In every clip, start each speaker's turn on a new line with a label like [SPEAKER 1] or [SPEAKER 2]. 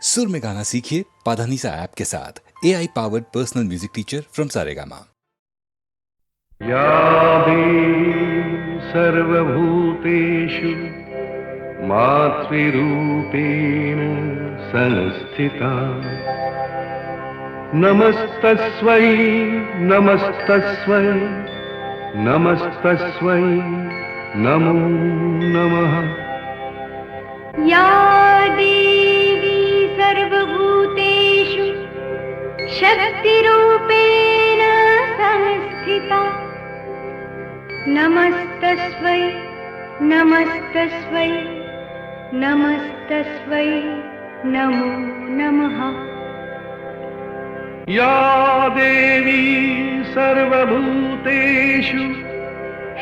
[SPEAKER 1] सुर में गाना सीखिए पाधानीसा ऐप के साथ। AI powered personal music teacher from Saregama.
[SPEAKER 2] या देवी सर्वभूतेषु मातृरूपेण संस्थिता नमस्तस्मै नमस्तस्मै नमस्तस्मै नमो नमः।
[SPEAKER 3] या देवी सर्वभूतेषु शक्तिरूपेण संस्थिता नमस्तस्मै नमस्तस्मै नमस्तस्मै नमो नमः।
[SPEAKER 2] या देवी सर्वभूतेषु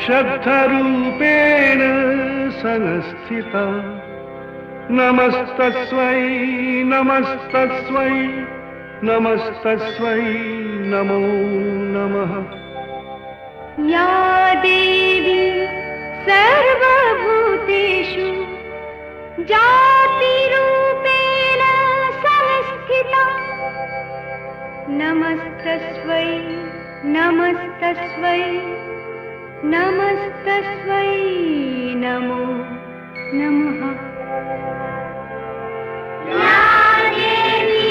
[SPEAKER 2] शक्तिरूपेण संस्थिता नमस्तस्मै नमस्तस्मै नमस्तस्मै नमो नमः।
[SPEAKER 3] या देवी सर्वभूतेषु जातिरूपेण संस्थिता नमस्तस्मै नमस्तस्मै नमस्तस्मै नमो नमः। या देवी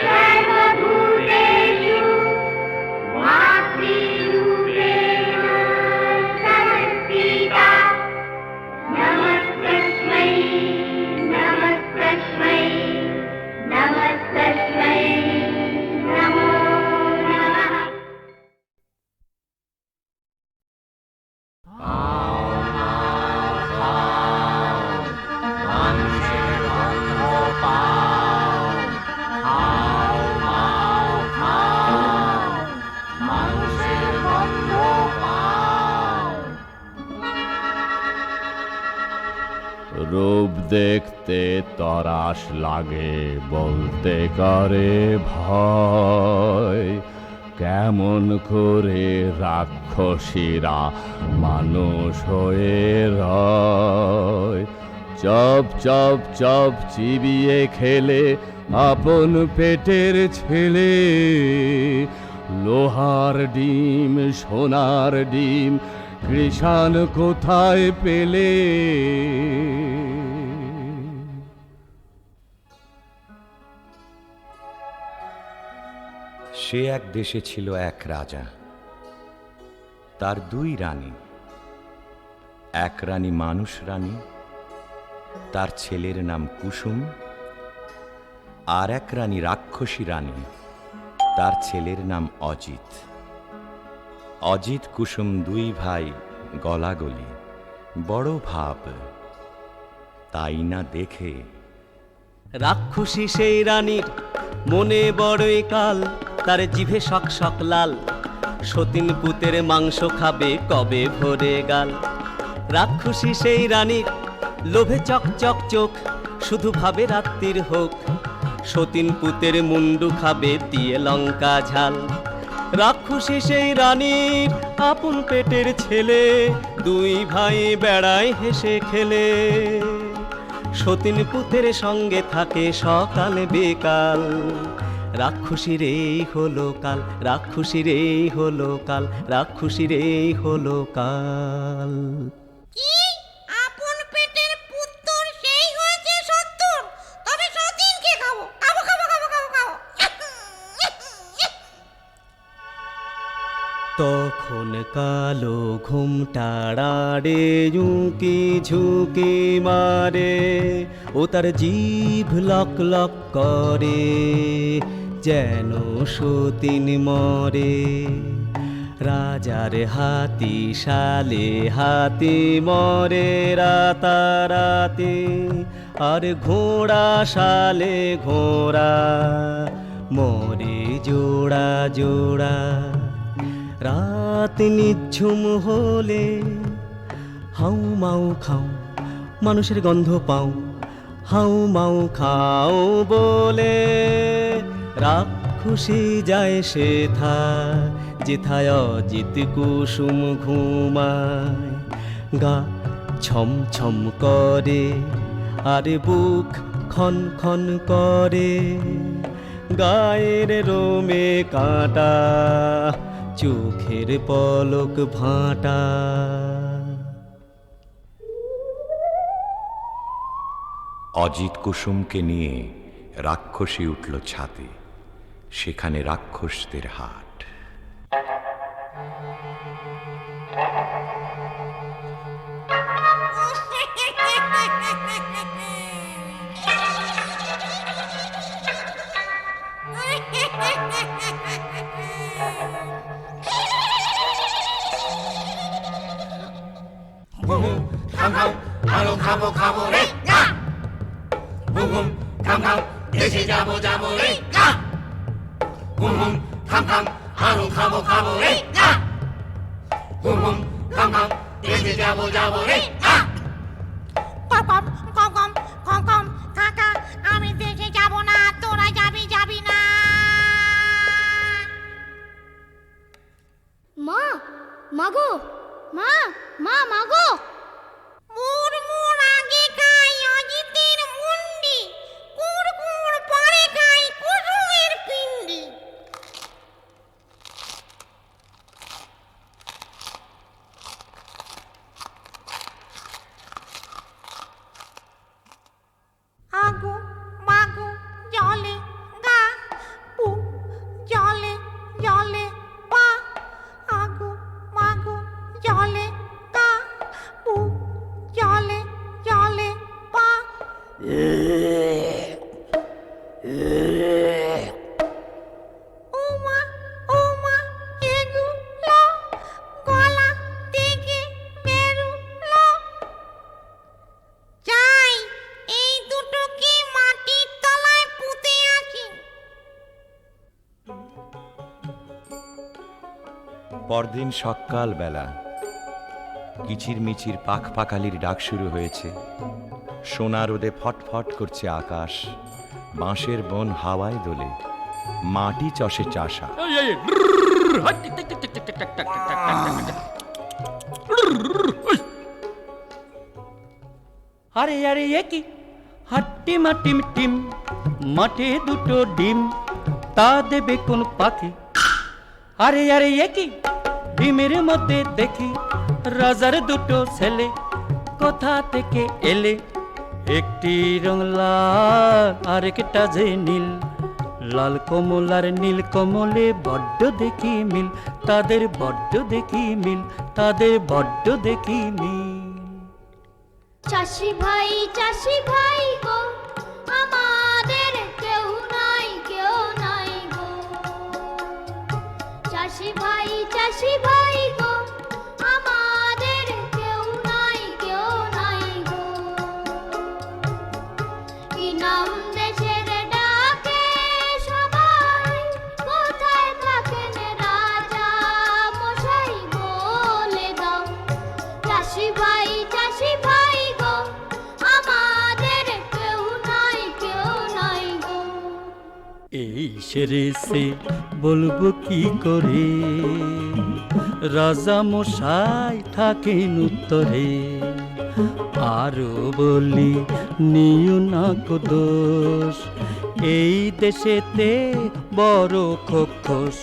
[SPEAKER 3] सर्वभूतेषु मातृरूपेण संस्थिता नमस्तस्मै नमस्तस्मै नमस्तस्मै नमो नमः।
[SPEAKER 4] রূপ দেখতে তরাস লাগে বলতে করে ভয়, কেমন করে রাক্ষসীরা মানুষ হয়ে রয়। চপ চপ চপ চিবিয়ে খেলে আপন পেটের ছেলে, লোহার ডিম সোনার ডিম কৃষাণ কোথায় পেলে।
[SPEAKER 5] সে এক দেশে ছিল এক রাজা, তার দুই রানী। এক রানী মানুষ রানী, তার ছেলের নাম কুসুম। আর এক রানী রাক্ষসী রানী, তার ছেলের নাম অজিত। অজিত কুসুম দুই ভাই গলাগলি, বড় ভাব। তাই না দেখে
[SPEAKER 6] রাক্ষসী সেই রানীর মনে বড়ই কাল, তার জিভে শক শক লাল। সতীন পুতের মাংস খাবে কবে ভরে গাল। রাক্ষসী সেই রানীর লোভে চক চক চোখ, শুধু ভাবে রাত্রির হোক। সতীন পুতের মুন্ডু খাবে দিয়ে লঙ্কা ঝাল। রাক্ষসী সেই রানীর আপন পেটের ছেলে, দুই ভাই বেড়ায় হেসে খেলে। সতীন পুতের সঙ্গে থাকে সকাল বিকাল। রাক্ষসীর এই হলো কাল, রাক্ষসীর এই হলো কাল, রাক্ষসীর এই হলো কাল।
[SPEAKER 7] কি আপন পেটের পুত্র সেই হয়েছে 70, তবে সতীনকে খাবো খাবো খাবো খাবো খাবো খাবো।
[SPEAKER 6] তখন কালো ঘুমটাড়াড়ে ঝুঁকি ঝুঁকি মারে, ও তার জিভ লক লক করে যেন সতীন মরে। রাজার হাতি শালে হাতি মরে রাতারাতি, আর ঘোড়া শালে ঘোড়া মরে জোড়া জোড়া। রাত নিঝুম হলে হাউ মাউ খাও, মানুষের গন্ধ পাও। হাউ মাউ খাও বলে রাক্ষসী যায় সেথা, যেথায় অজিত কুসুম ঘুমায়। গা ছম ছম করে আর বুক খন খন করে, গায়ের রোমে কাঁটা, চোখের পলক ভাঁটা।
[SPEAKER 5] অজিত কুসুমকে নিয়ে রাক্ষসী উঠল ছাদে, সেখানে রাক্ষসদের হাট।
[SPEAKER 7] কম কম কম কম কম কাকা, আমি দেশে যাব না, তোরা যাবি যাবি না।
[SPEAKER 3] মা মাগো, মা মা মাগো।
[SPEAKER 7] মুড়মুড় আগে খাই অজিতের মুন্ডি, কুড় কুড় পরে খাই কুসুমের পিণ্ডি। আগো মাগো জলে গা, পু জলে জলে পা। আগো মাগো জলে গা, পু জলে জলে পা। ওমা ওমা এগুলো গলা থেকে বেরুলো। চাই এই দুটোকে মাটির তলায় পুঁতে আছি।
[SPEAKER 5] পরদিন সকালবেলা কিচিরমিচির পাখ পাখালির ডাক শুরু হয়েছে। সোনা রোদে ফটফট করছে আকাশ, বাঁশের বন হাওয়ায় দোলে, মাটি চষে চাষা।
[SPEAKER 6] আরে আরে এ কি হাট্টি মাটিম টিম, মাঠে দুটো ডিম, তা দেবে কোন পাখি? আরে আরে এ কি ডিমের মধ্যে দেখি রাজার দুটো ছেলে, কোথা থেকে এলে? একটি রং লাল আরেকটা যে নীল, লাল কমল আর নীল কমলে বড্ড দেখি মিল, তাদের বড্ড দেখি মিল, তাদের বড্ড দেখি মিল।
[SPEAKER 3] চাষি ভাই গো, আমাদের কেউ নাই গো। চাষি ভাই গো, আমাদের কেউ নাই গো। কি নাম দেশের ডাকে সবাই, কোথায় থাকেন রাজা মশাই বলে দাও। চাষি ভাই গো, আমাদের কেউ নাই গো।
[SPEAKER 6] এই সেরেছে বলবো কি করে, রাজা মশাই থাকেন উত্তরে। আরো বলি নিও না কো দোষ, এই দেশেতে বড় খোখস।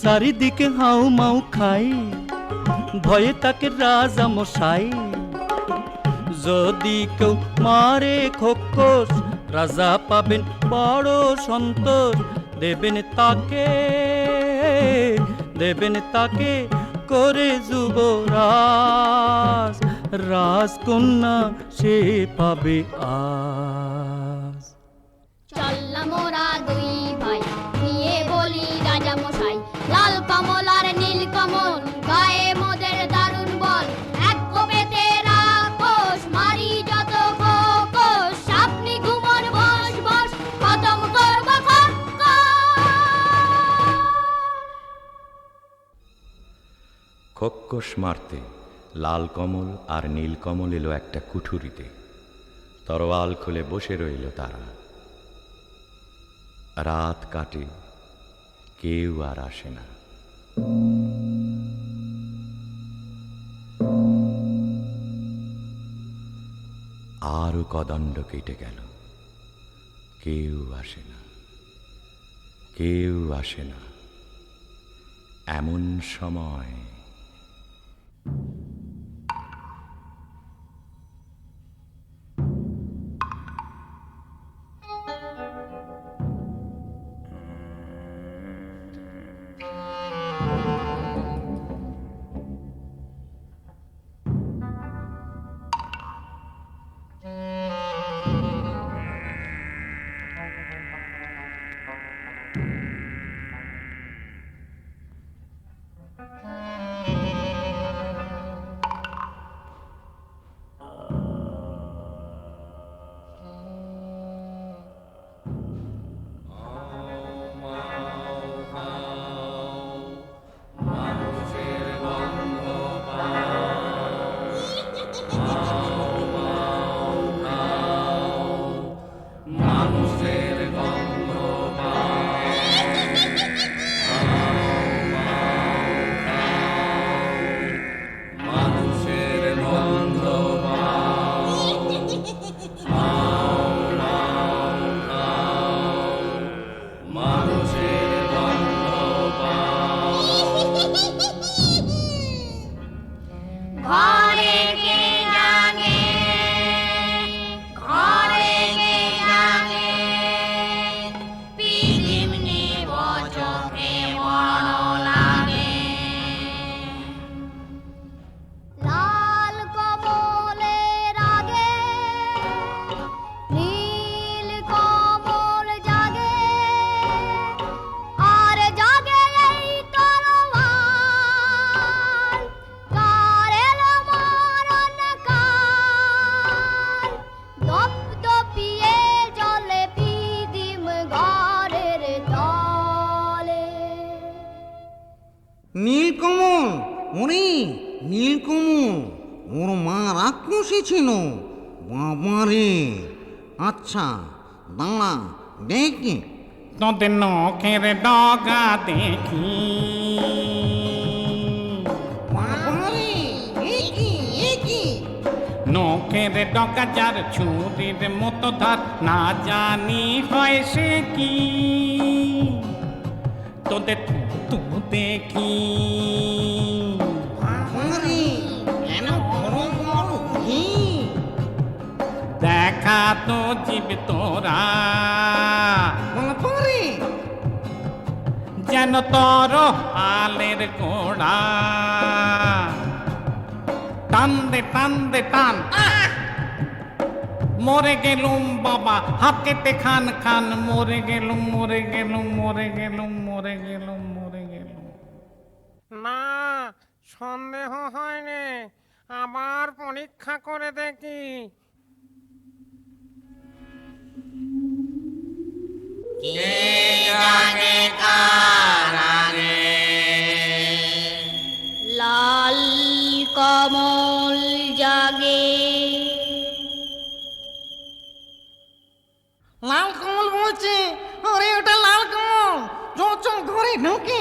[SPEAKER 6] চারিদিকে হাউ মাউ খাই, ভয়ে তাকে রাজা মশাই। যদি কেউ মারে খোকস, রাজা পাবেন বড় সন্তোষ। দেবেন তাকে করে যুবরাজ, রাজকন্যা সে পাবে আজ।
[SPEAKER 3] চললাম মোরা দুই ভাই, নিয়ে বলি রাজা মশাই। লাল কমল আর নীল কমল, গায়ে মোদের দারুণ বল। এক কোপেতে রাক্ষস মারি যত খোকস, আপনি ঘুমন বস বস, খতম করব
[SPEAKER 5] খোক্কস মারতে লাল কমল আর নীল কমল এলো একটা কুঠুরিতে। তরোয়াল খুলে বসে রইল তারা। রাত কাটে, কেউ আর আসে না। আরো কদণ্ড কেটে গেল। কেউ আসে না, কেউ আসে না এমন সময়।
[SPEAKER 3] ঘরে কে জাগে, ঘরে কে জাগে, পিদিমনি বচকে বড় লাগে। লাল কমলের আগে নীল কমল জাগে, আর জাগে এই তরোয়ার, কার এলো মরণ কাল। দপদপিয়ে জলে পিদিম ঘরের তলে।
[SPEAKER 8] নীলকমল, ওরে নীলকমল, ওর মা রাক্ষসী ছিল বাবারে। আচ্ছা দাঁড়া দেখি।
[SPEAKER 9] তোদের নখের ডগা দেখি,
[SPEAKER 8] বাবারে একই একই।
[SPEAKER 9] নখের ডগা যার ছুরির মতো ধার, না জানি হয় সে কি। তোদের তু দেখি,
[SPEAKER 8] বাবারে কেন বড় বড় ঘি।
[SPEAKER 9] দেখা তো জীব তোরা,
[SPEAKER 8] বাবারে
[SPEAKER 9] যেন তোর আলের গোড়া। টান দে টান দে টান, মরে গেলুম বাবা হাতেতে খান খান। মরে গেলুম মরে গেলুম মরে গেলুম মরে গেলুম মরে গেলুম।
[SPEAKER 10] না, সন্দেহ হয়নি, আবার পরীক্ষা করে দেখি।
[SPEAKER 3] লাল কমল জাগে,
[SPEAKER 8] লাল কমল বলছে। আরে ওটা লাল কমল, চল চল ঘরে ঢুকে।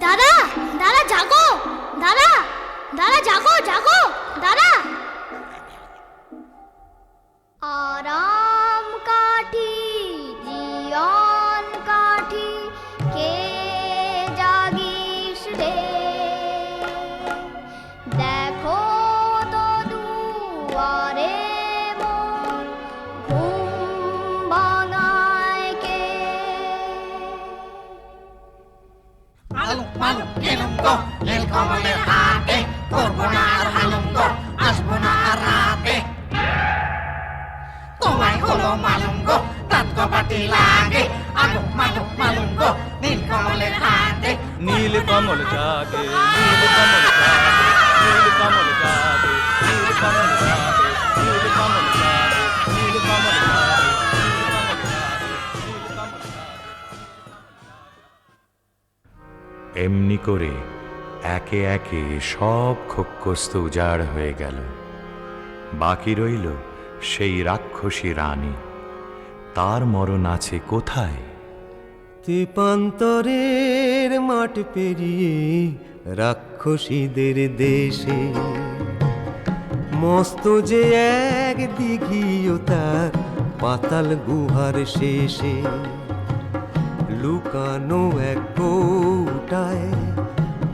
[SPEAKER 3] দাদা দাদা জাগো, দাদা দাদা জাগো জাগো দাদা। আরাম কাঠি জীবন কাঠি, কে জাগিস রে। দেখো তো দুয়ারে মন ঘুম ভাঙায় কে।
[SPEAKER 8] আলু আলু গেলুম গো নীলকমলের হাতে, করবো না আর হালুম গো, আসবো না আর রাতে। তোমায় হলো মালুম গো, তাত কপাটি লাগে। আগো মাগো মালুম গো নীলকমলের হাতে।
[SPEAKER 6] নীল কমল জাগে, নীল কমল জাগে, নীল কমল জাগে, নীল কমল জাগে, নীল কমল জাগে, নীল কমল জাগে, নীল কমল জাগে।
[SPEAKER 5] এমনি করে একে একে সব খোক্কস্ত উজাড় হয়ে গেল। বাকি রইল সেই রাক্ষসী রানী। তার মরণ আছে কোথায়?
[SPEAKER 11] তেপান্তরের মাঠ পেরিয়ে রাক্ষসীদের দেশে মস্ত যে এক দিঘিও তার পাতাল গুহার শেষে লুকানো এক কৌটায়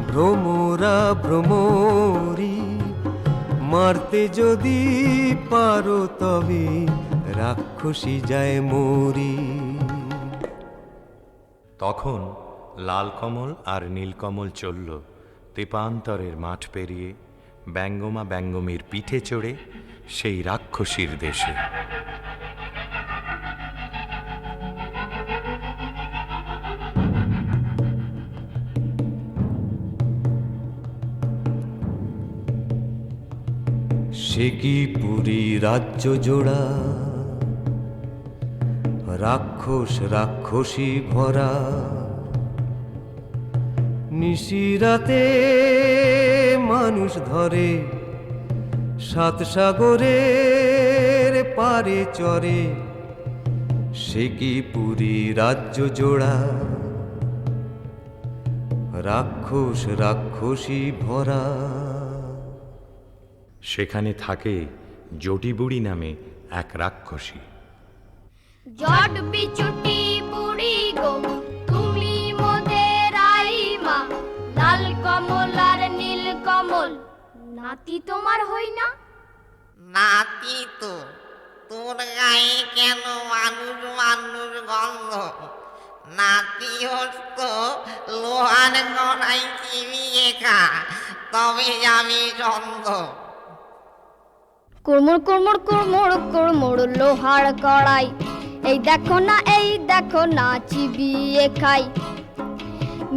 [SPEAKER 11] ভ্রমরা ভ্রমরি মারতে যদি পারো তবে রাক্ষসী যায় মরি।
[SPEAKER 5] তখন লাল কমল আর নীলকমল চলল তেপান্তরের মাঠ পেরিয়ে ব্যঙ্গমা ব্যঙ্গমীর পিঠে চড়ে সেই রাক্ষসীর দেশে।
[SPEAKER 11] সে কি পুরী রাজ্য জোড়া রাক্ষস রাক্ষসী ভরা নিশিরাতে মানুষ ধরে সাত সাগরের পারে চরে। সে কি পুরী রাজ্য জোড়া রাক্ষস রাক্ষসী ভরা।
[SPEAKER 5] সেখানে থাকে জটিবুড়ি নামে এক রাক্ষসী।
[SPEAKER 3] জট বিচুটি বুড়ি গো তুমি মোদের আইমা, লাল কমল আর নীল কমল নাতি তোমার হই না?
[SPEAKER 8] নাতি তো, তোর গায়ে কেন মানুষ মানুষ গন্ধ? নাতি হস্ত লোহার গড়াই চিবিয়ে খা, তবে আমি চন্দ।
[SPEAKER 3] কুড়মুড় কুড়মুড় কুড়মুড় কুড়মুড় লোহার কড়াই, এই দেখো না চিবিয়ে খাই।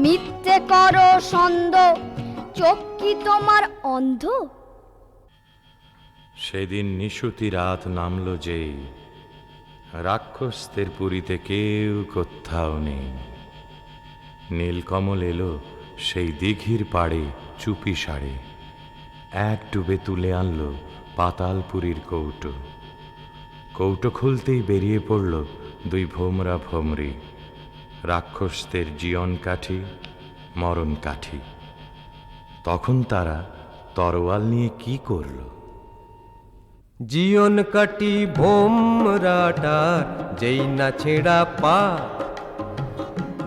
[SPEAKER 3] মিথ্যে করো সন্দ, চোখ কি তোমার অন্ধ?
[SPEAKER 5] সেদিন নিশুতি রাত নামল যে, রাক্ষসদের পুরীতে কেউ কোথাও নেই। নীলকমল এলো সেই দিঘির পাড়ে চুপি সারে, এক ডুবে তুলে আনলো পাতালপুরীর কৌটো। কৌটো খুলতেই বেরিয়ে পড়ল দুই ভোমরা ভোমরি, রাক্ষসদের জীবন কাঠি মরণ কাঠি। তখন তারা তরোয়াল নিয়ে কি করল?
[SPEAKER 11] জীবন কাটি ভোমরাটার যেই না ছেঁড়া পা,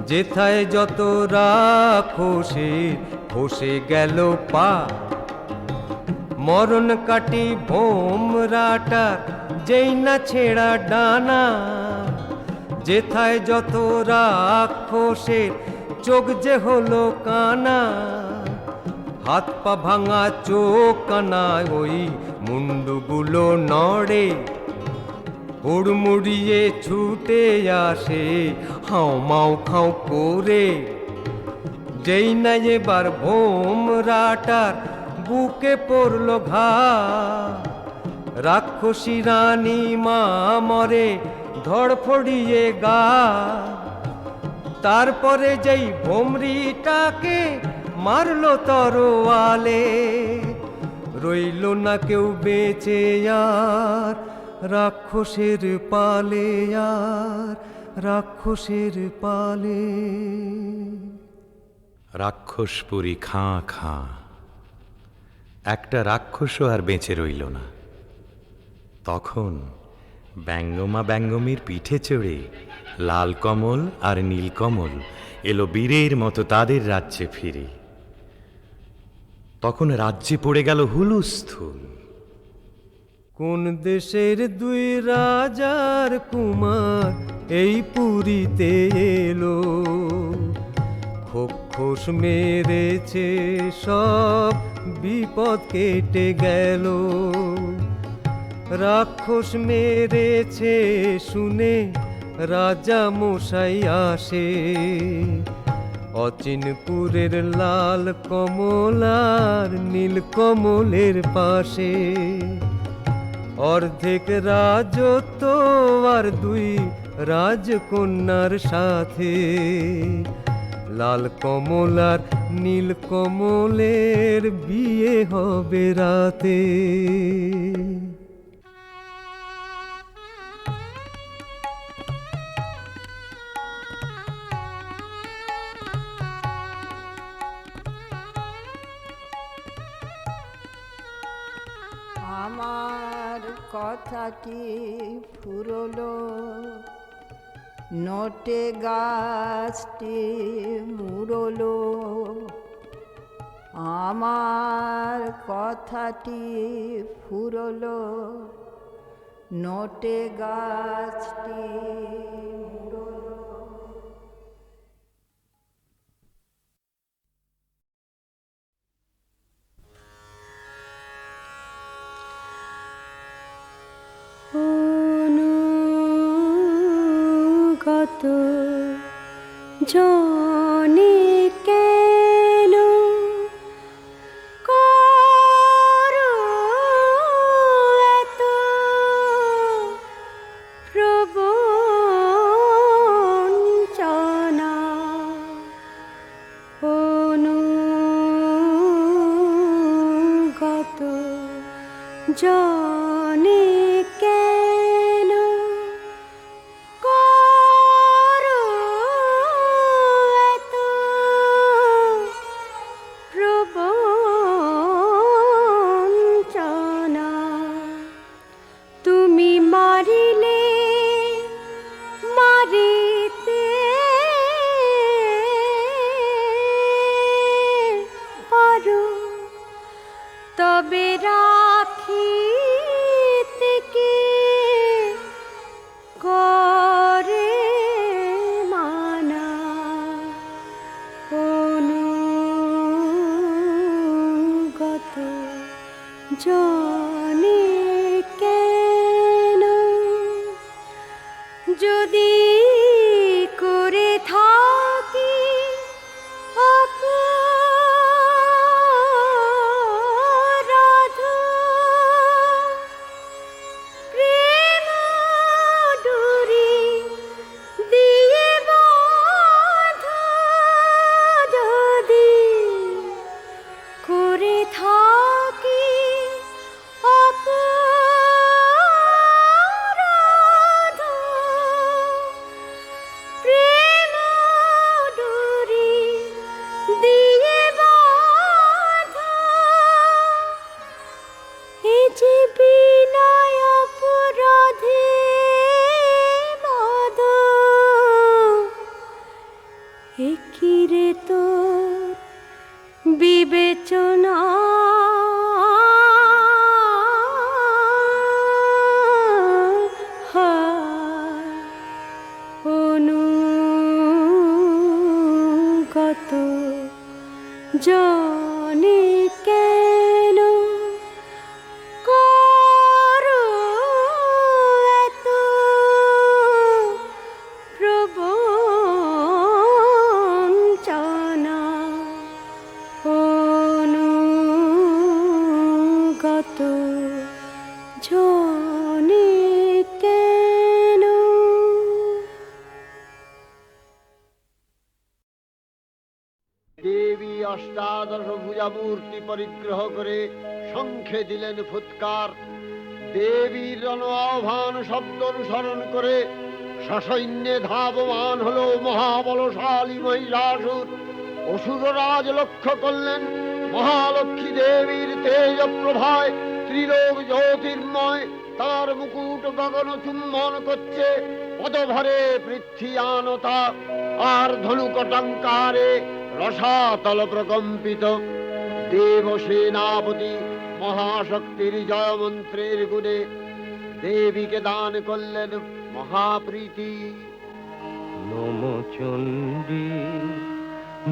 [SPEAKER 11] যেথায় যত রাক্ষসে ফসে গেল পা। মরণ কাটি ভোমরাটার যেই না ছেঁড়া ডানা, যেথায় যত রাক্ষসের চোখ যে হলো কানা। হাত পা ভাঙা চোখ কানা ওই মুন্ডুগুলো নড়ে, হুড়মুড়িয়ে ছুটে আসে হাও মাও খাও করে। যেই না এবার ভোমরাটার বুকে পড়ল ঘা, রাক্ষসী রানী মা মরে ধড়ফড়িয়ে গা। তারপরে যেই ভোমরিটাকে মারলো তরোয়ালে, রইল না কেউ বেঁচে আর রাক্ষসের পালে, আর রাক্ষসের পালে।
[SPEAKER 5] রাক্ষসপুরী খাঁ খাঁ, একটা রাক্ষসও আর বেঁচে রইল না। তখন ব্যঙ্গমা ব্যঙ্গমীর পিঠে চড়ে লাল কমল আর নীলকমল এলো বীরের মতো তাদের রাজ্যে ফিরে। তখন রাজ্যে পড়ে গেল হুলুস্থুল।
[SPEAKER 11] কোন দেশের দুই রাজার কুমার এই পুরীতে এলো, খোস মেরেছে সব বিপদ কেটে গেল। রাক্ষস মেরেছে শুনে রাজা মশাই আসে, অচিনপুরের লাল কমল আর নীল কমলের পাশে। অর্ধেক রাজত্ব আর দুই রাজকন্যার সাথে, লাল কমল আর নীল কমলের বিয়ে হবে রাতে।
[SPEAKER 12] আমার কথাটি ফুরলো, নোটে গাছটি মুড়লো। আমার কথাটি ফুরলো, নোটে গাছটি মুড়লো।
[SPEAKER 13] অনুগত জনে কেন করো এত প্রবঞ্চনা? অনুগত জনে কেন করো এত প্রবঞ্চনা? তুমি মারিলে মারিতে পারো, তবে রাখিতে কে করে মানা? অনুগত জনে কেন যদি করে থাকি অপরাধ, প্রেম ডুরি দিয়ে বাঁধ, যদি করে থাকি অপরাধ, প্রেম ডুরি দিয়ে বাঁধ, এ যে বিনয় অপরাধে বাঁধ, এ কি রে তোর বিবেচনা? অনুগত জনে কেন করো এত প্রবঞ্চনা? অনুগত জনে কেন?
[SPEAKER 14] দেবী অষ্টাদশ ভুজামূর্তি পরিগ্রহ করে শঙ্খে দিলেন ফুৎকার। দেবীর রণ আহ্বান শব্দ অনুসরণ করে সসৈন্যে ধাবমান হলো মহাবলশালী মহিষাসুর। অসুররাজ লক্ষ্য করলেন মহালক্ষ্মী দেবীর তেজ প্রভায় ত্রিলোক জ্যোতির্ময়, তার মুকুট গগন চুম্বন করছে, পদভরে পৃথ্বীয়ানতা আর ধনুকটঙ্কারে রসাতল প্রকম্পিত। দেব সেনাপতি মহাশক্তির জয় মন্ত্রের গুণে দেবীকে দান করলেন মহাপ্রীতি।
[SPEAKER 11] নমো চণ্ডী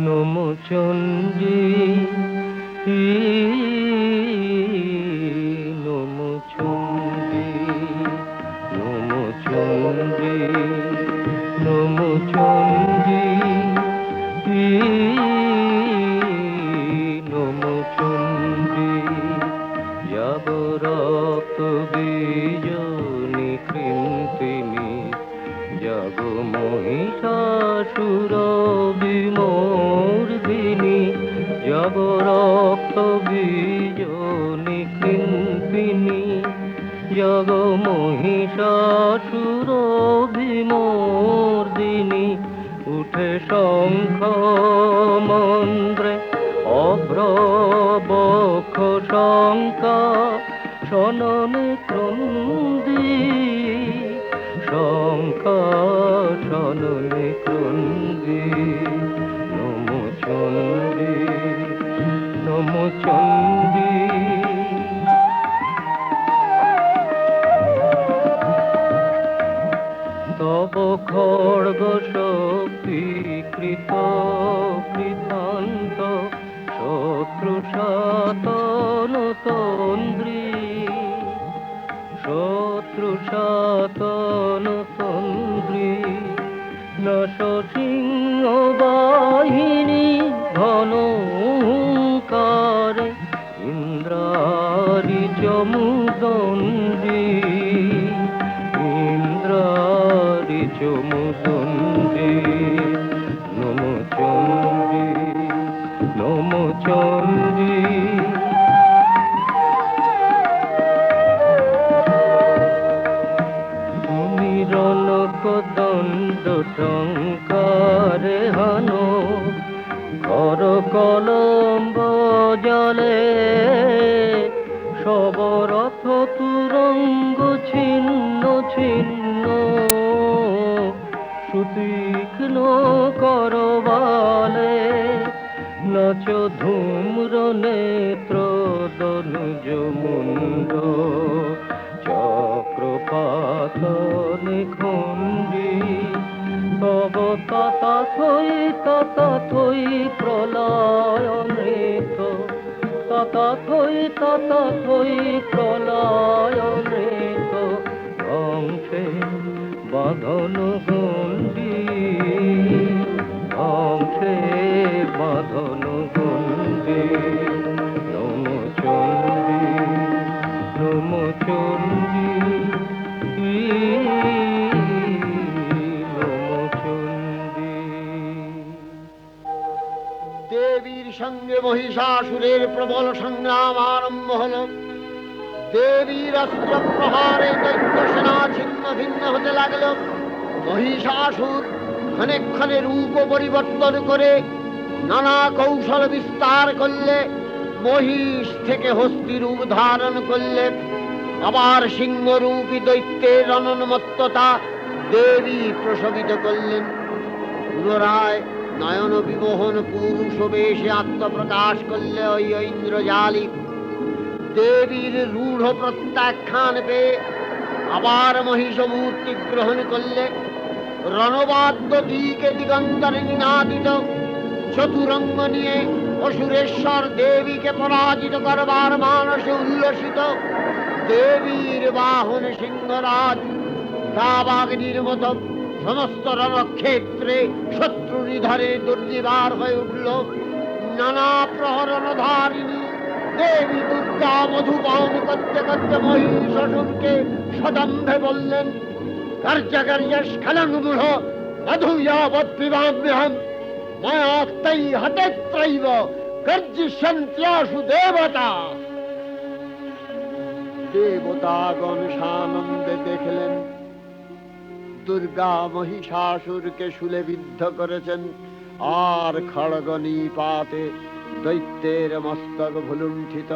[SPEAKER 11] নমো চণ্ডী নমো চণ্ডী নমো চণ্ডী নমো চণ্ডী নমো চণ্ডী। যাব রক্ত বীজনি কৃন্তিনি, জগ মহিষাসুর বিমর্দিনী। যাব রক্ত বীজনি কৃন্তিনি, জগ মহিষাসুর বিমর্দিনী। উঠে শঙ্খ মন্দ্রে অভ্রবক্ষ শঙ্কা,
[SPEAKER 15] শননে ক্রন্দি শঙ্কর শননে ক্রন্দি নমো চণ্ডী নমো চণ্ডী তব খড়গ শক্তি কৃত কৃতান্ত শত্রু সাতন তন্দ্রী শত্রু সাতন তন্দ্রী নশ সিংহ বাহিনী ঘন কারে ইন্দ্রারি চমুদণ্ডী ইন্দ্রারি চমুদণ্ডী নমো চণ্ডী নমো চণ্ডী মিরনক দণ্ড টঙ্কারে হানো কর কলম্ব জলে সবরথ তুরঙ্গ ছিন্ন ছিন্ন সুতীক্ষ্ণ করবালে নাচ ধূম্র নেত্র দনুজ মুন্ড চক্রপাত নিখণ্ডী তব তথাথই প্রলয় নৃত তথাথই প্রলয় নৃত ধ্বংসে বাঁধন গণ্ডী ধ্বংসে বাঁধন গণ্ডী নমো চণ্ডী নমো চণ্ডী নমো চণ্ডী।
[SPEAKER 14] দেবীর সঙ্গে মহিষাসুরের প্রবল সংগ্রাম আরম্ভ হল। দেবীর অস্ত্র প্রহারে দৈত্য সেনা ছিন্ন ভিন্ন হতে লাগল। মহিষাসুর ক্ষণে ক্ষণে রূপ পরিবর্তন করে নানা কৌশল বিস্তার করলে, মহিষ থেকে হস্তি রূপ ধারণ করলে, আবার সিংহরূপী দৈত্যের অনন্মত্ততা দেবী প্রসবিত করলেন। পুনরায় নয়ন বিমোহন পুরুষ বেশে আত্মপ্রকাশ করলে ওই ইন্দ্রজালী। দেবীর রূঢ় প্রত্যাখ্যান পেয়ে আবার মহিষ মূর্তি গ্রহণ করলে। রণবাদ্য দিকে দিগন্তরে নিনাদিত চতুরঙ্গ নিয়ে অসুরেশ্বর দেবীকে পরাজিত করবার মানসে উল্লসিত। দেবীর বাহন সিংহরাজ দাবাগ্নির মতো সমস্ত রণক্ষেত্রে শত্রু নিধারে দুর্নিবার হয়ে উঠল। নানা প্রহরণধারিণী দেবী দুর্গা মধুপান করতে করতে মহিষাসুরকে সদম্ভে বললেন, কার্যকার্য স্খলন মূঢ় মধুয়াবৎ পিবাম্যহম মায়াক্তৈ হতেত্রৈব গর্জিষ্যন্ত্যাশু দেবতা। দেবতাগণ সানন্দে দেখলেন দুর্গা মহিষাসুরকে শূলে বিদ্ধ করেছেন, আর খড়গ নিপাতে দৈত্যের মস্তক ভুলুণ্ঠিত।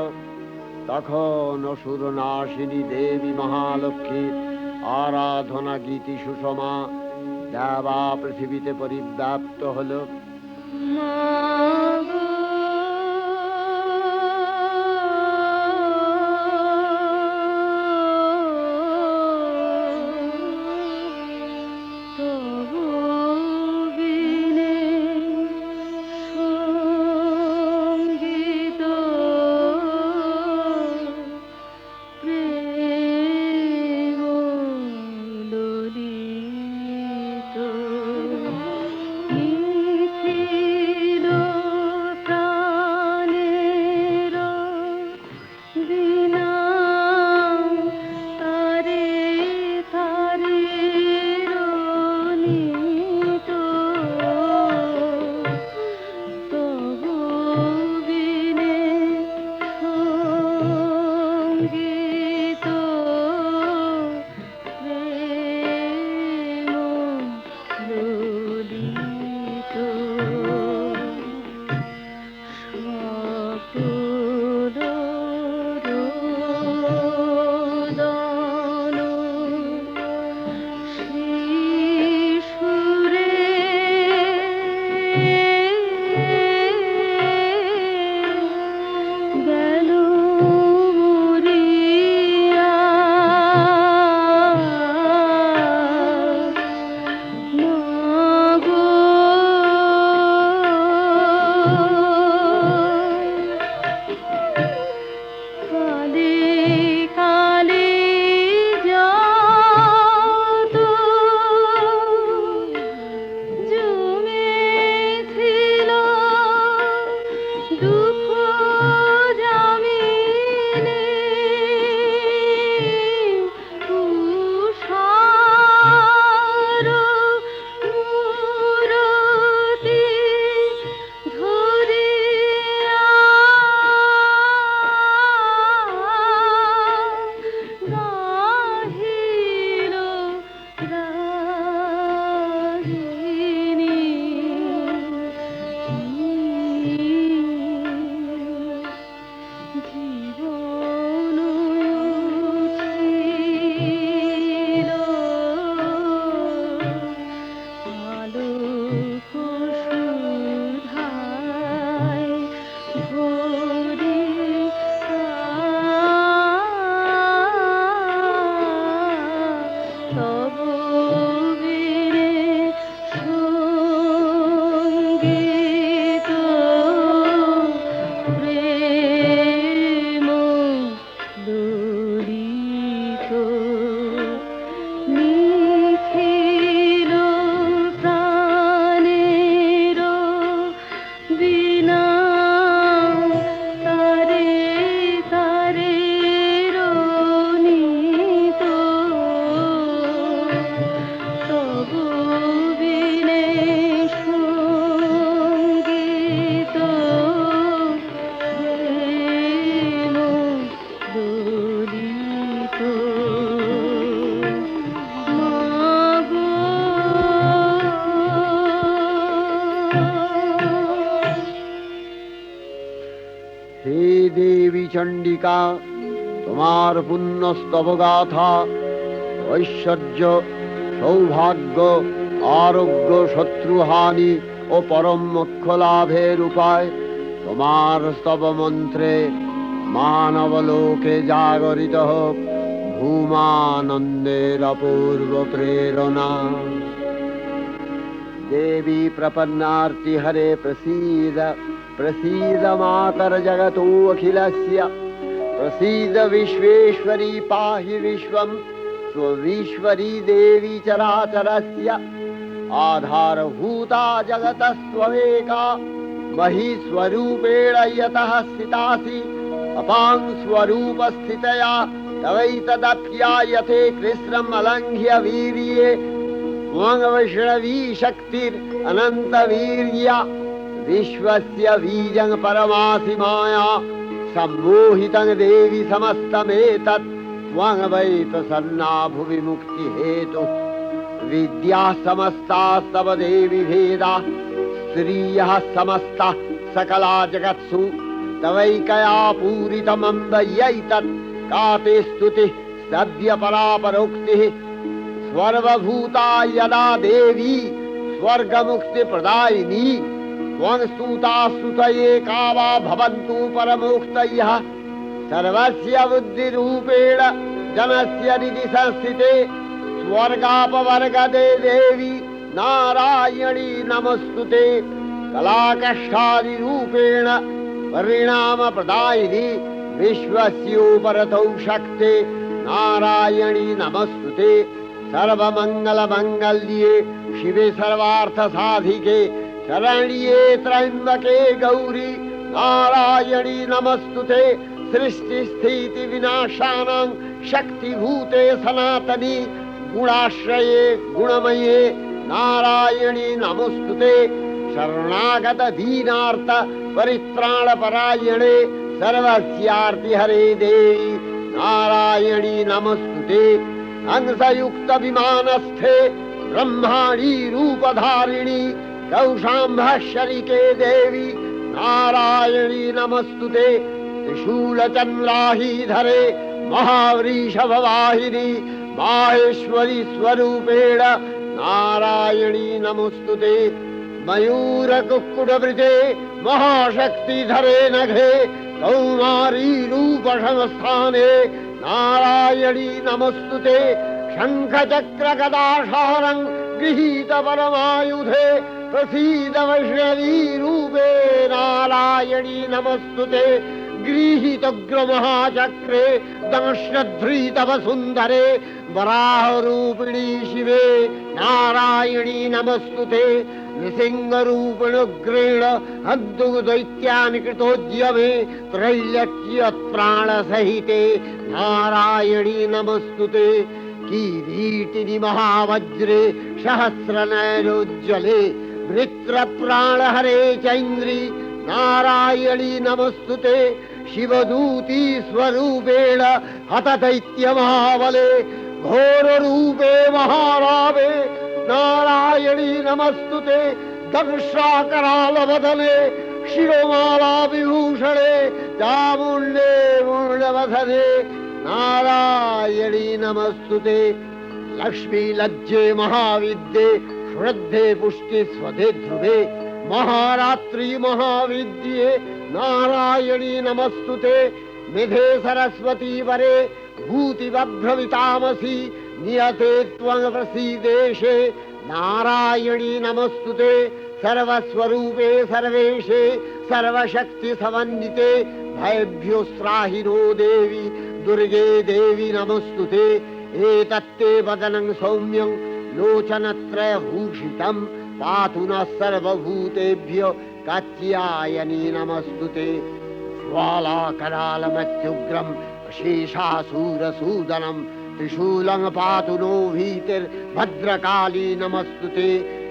[SPEAKER 14] তখন অসুর নাশিনী দেবী মহালক্ষ্মীর আরাধনা গীতি সুষমা দেবা পৃথিবীতে পরিব্যাপ্ত হল।
[SPEAKER 13] ছিল
[SPEAKER 14] চণ্ডিকা তোমার পুণ্যস্তব গাথা ঐশ্বর্য সৌভাগ্য আরোগ্য শত্রুহানি ও পরম মোক্ষ লাভের উপায় তোমার স্তব মন্ত্রে মানবলোকে জাগরিত হোক ভূমানন্দের অপূর্ব প্রেরণা। देवी प्रपन्नार्ति हरे प्रसीद प्रसीद मातर जगतो अखिलस्य प्रसीद विश्वेश्वरी पाहि विश्वं स्वविश्वरी देवी चराचरस्य आधारभूता जगतस्त्वमेका महीस्वरूपेण यतः स्थितासि अपां स्वरूपस्थितया तवैतदप्यायते कृष्णम् अलङ्घ्य वीर्ये वैष्णवी शक्तिर अनंत वीर्या विश्वस्य बीजं परमासि माया सम्मोहितं देवी समस्तमेतत् त्वं वै प्रसन्ना भुवि मुक्ति हेतु विद्या समस्तास्तव देवी भेदा स्त्रियः समस्ता सकला जगत्सु तवैकया पूरितमम्ब यैतत् का ते स्तुतिः सद्य परापरोक्तिः सर्वभूता यदा देवी स्वर्गमुक्ति प्रदायिनी त्वं स्तुता स्तुतये का वा भवन्तु परमोक्तयः सर्वस्य बुद्धिरूपेण जनस्य हृदि संस्थिते स्वर्गापवर्गदे देवी नारायणी नमस्तुते कलाकष्टादिरूपेण परिणाम प्रदायिनी विश्वस्योपरतौ शक्ते नारायणी नमस्तुते सर्वमंगल मंगल्ये शिवे सर्वार्थ साधिके शरण्ये त्र्यंबके गौरी नारायणी नमस्तुते सृष्टि स्थिति विनाशानां शक्तिभूते सनातनी गुणाश्रये गुणमये नारायणी नमस्तुते शरणागत दीनार्थ परित्राण परायणे सर्वस्यार्ति हरे देवी नारायणी नमस्तुते अंशयुक्त विमानस्थे ब्रह्माणी रूपधारिणी कौशाम्भशरिके देवी नारायणी नमस्तुते त्रिशूलचन्द्राहीधरे महावृषभवाहिनी माहेश्वरी स्वरूपेण नारायणी नमस्तुते मयूरकुक्कुटवृते महाशक्तिधरे नघे कौमारी रूपसंस्थाने नारायणी नमस्तुते शङ्खचक्रगदाशारं गृहीत परमायुधे प्रसीद वैष्णवी रूपे नारायणी नमस्तुते गृहीतोग्रमहाचक्रे दंश्नध्रीतवसुन्धरे वराहरूपिणी शिवे नारायणी नमस्तुते नृसिंहरूपिणुग्रेण हन्तुदैत्यानि कृतोद्यमे त्रैलक्ष्यप्राणसहिते नारायणी नमस्तुते किरीटिनि महावज्रे सहस्रनयनोज्ज्वले वृत्रप्राणहरे चैन्द्री नारायणी नमस्तुते शिवदूती स्वरूपेण हतदैत्यमहाबले घोररूपे महारावे नारायणी नमस्तुते दंशाकरालवदने शिरोमाला विभूषणे चामुण्डे मूर्णवदने नारायणी नमस्तुते लक्ष्मी लज्जे महाविद्ये श्रद्धे पुष्टि स्वधे ध्रुवे महारात्रि महाविद्ये नारायणी नमस्तुते मेधे सरस्वती वरे भूतिवभ्रमितामसि नियते त्वं प्रसीदेशे नारायणी नमस्तुते सर्वस्वरूपे सर्वेशे सर्वशक्ति समन्विते भयभ्योस्त्राहिनो देवी दुर्गे देवी नमस्तुते एतत्ते वदनं सौम्यं लोचनत्रयभूषितं पातु नः सर्वभूतेभ्यो कात्यायनी नमस्तुते ज्वालाकरालमत्युग्रं शेषासूरसूदनं त्रिशूलं पातु नो भीतिर्भद्रकाली नमस्तुते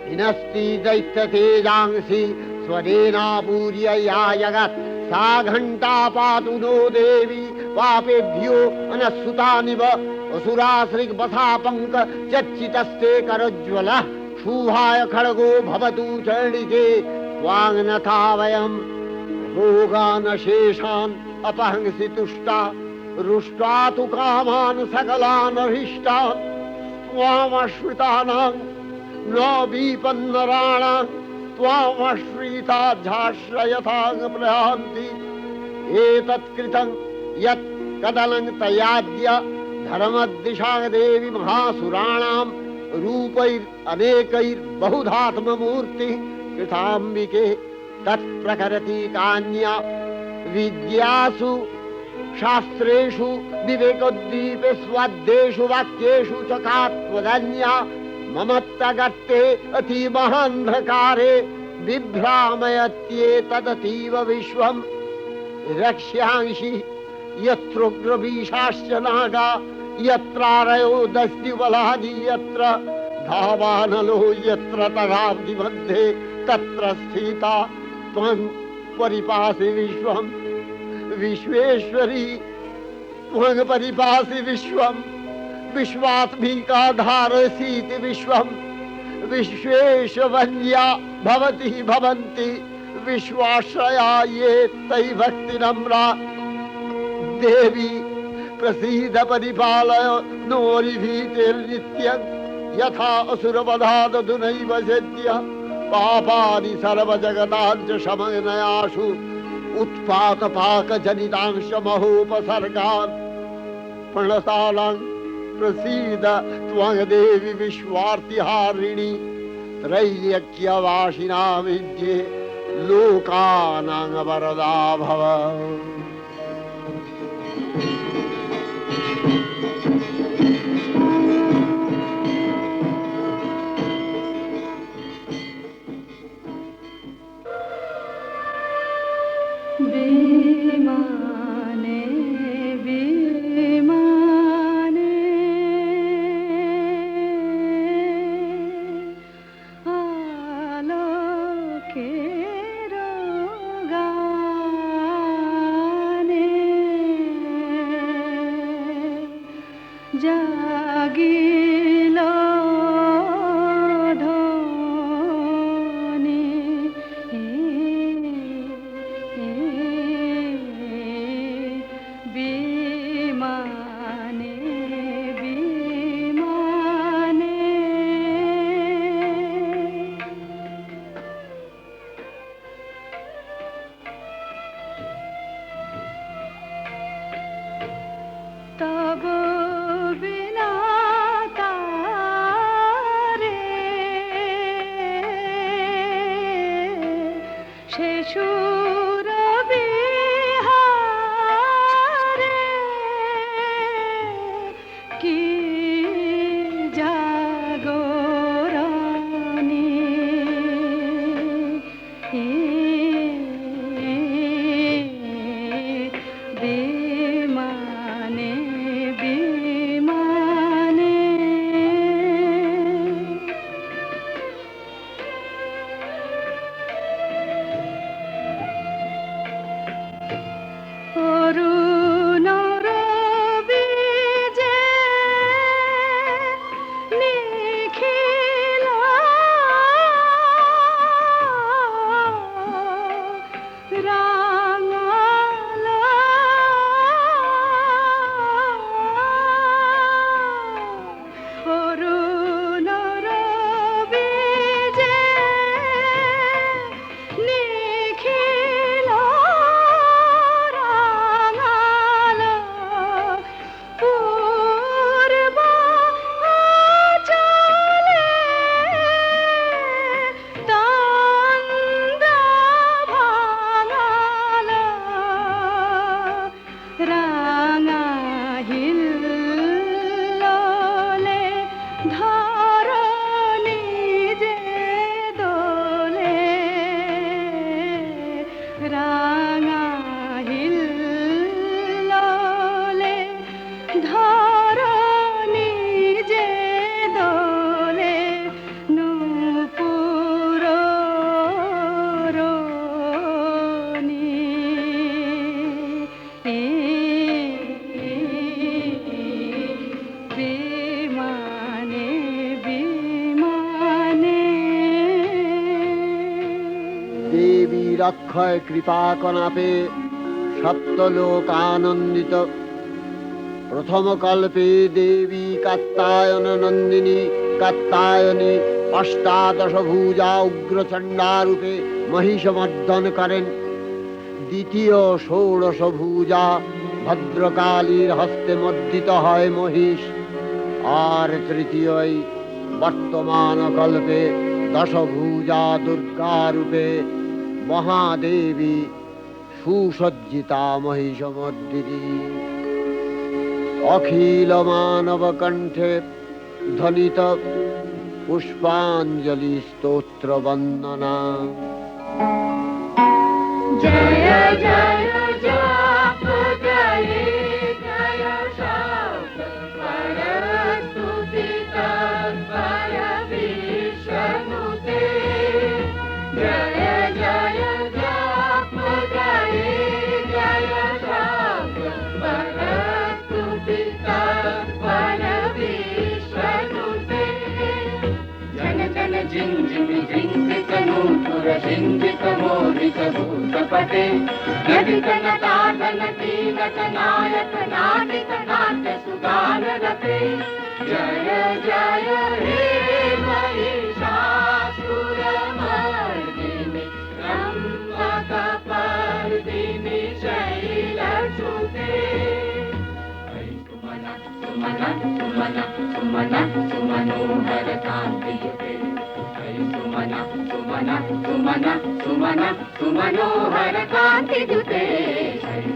[SPEAKER 14] हिनस्ति दैत्यतेजांसि स्वदेनापूर्य या जगत् सा घण्टा पातु नो देवी पापेभ्यो अनस्सुतानिव असुराश्रिग्वसापङ्क चच्चितस्ते करज्वलः शुभाय खड्गो भवतु चण्डिके त्वाङ्नथा वयं रोगानशेषान् अपहंसि तुष्टा रुष्टा तु कामान् सकलान् अभीष्टान् त्वामश्रितानां न विपन्नराणां त्वामश्रिता झाश्रयथां प्रयान्ति एतत्कृतं यत् कदलं तयाद्य धर्मदिशा देवी महासुराणां रूपैरनेकैर्बहुधात्ममूर्तिः कृताम्बिके तत्प्रकरति कान्या विद्यासु शास्त्रेषु विवेकोद्दीपे स्वाद्येषु वाक्येषु च कात्वदन्या ममत्तगत्ते अतिमहान्धकारे बिभ्रामयत्येतदतीव विश्वम् रक्ष्यांसि यत्रोग्रवीशाश्च नागा यत्रारयो दस्युबलानि यत्र धावानलो यत्र तगाब्धि मध्ये तत्र स्थिता त्वं परिपासि विश्वम् विश्वेश्वरी त्वं परिपासि विश्वम् विश्वात्मिका धारसीति विश्वम् विश्वेशवन्या भवति भवन्ति विश्वाश्रया ये तै भक्तिनम्रा देवी प्रसीद परिपालय नोरिभीतिर्नित्यं यथा असुरवधादधुनैव सेद्य पापानि सर्वजगताञ्च शमनयाशु उत्पातपाकजनितांश महोपसर्गान् प्रणतालां प्रसीद त्वं देवी विश्वार्तिहारिणि त्रैलोक्यवासिना विद्ये लोकानां वरदा भव।
[SPEAKER 13] विमाने विमाने आलोकेर गाने জাগিল ধ্বনি বিমানে বিমানে তব বিনা তারে সে সুর বিহারে কি জাগরণী বিমানে বিমানে অরুণ রবিজে নিখিল
[SPEAKER 14] দেবীর অক্ষয় কৃপা কণাপে সপ্তলোক আনন্দিত। প্রথম কল্পে দেবী কাত্যায়ন নন্দিনী কাত্যায়নী অষ্টাদশ ভুজা উগ্রচণ্ডা রূপে মহিষমর্দন করেন। দ্বিতীয় ষোড়শ ভুজা ভদ্রকালীর হস্তে মর্দিত হয় মহিষ। আর তৃতীয় বর্তমান কল্পে দশভুজা দুর্গা রূপে মহাদেবী সুসজ্জিতা মহিষমর্দিনী। অখিল মানব কণ্ঠে ধ্বনিত পুষ্পাঞ্জলি স্তোত্র বন্দনা।
[SPEAKER 13] জয় জয় জপ জয় জয় শব্দ পরস্তুতি তৎপর বিষ্ণুতে। জয় জয় জপ জয় জয় শব্দ পরস্তুতি তৎপর বিষ্ণুতে। জন জন ঝিং ঝিং ঝিঙ্কিত নূপুর সিঞ্জিত মোদিত भूतपते नटितन ताडन कीलक नायक नाटित नाट्य सुगान रते। जय जय हे महिषासुरमर्दिनि रम्भकपर्दिनि शैलसुते। सुमन सुमन सुमन सुमन सुमनोहर कान्तियुते। सुमन सुमन सुमन सुमन सुमनोहर कान्तियुते।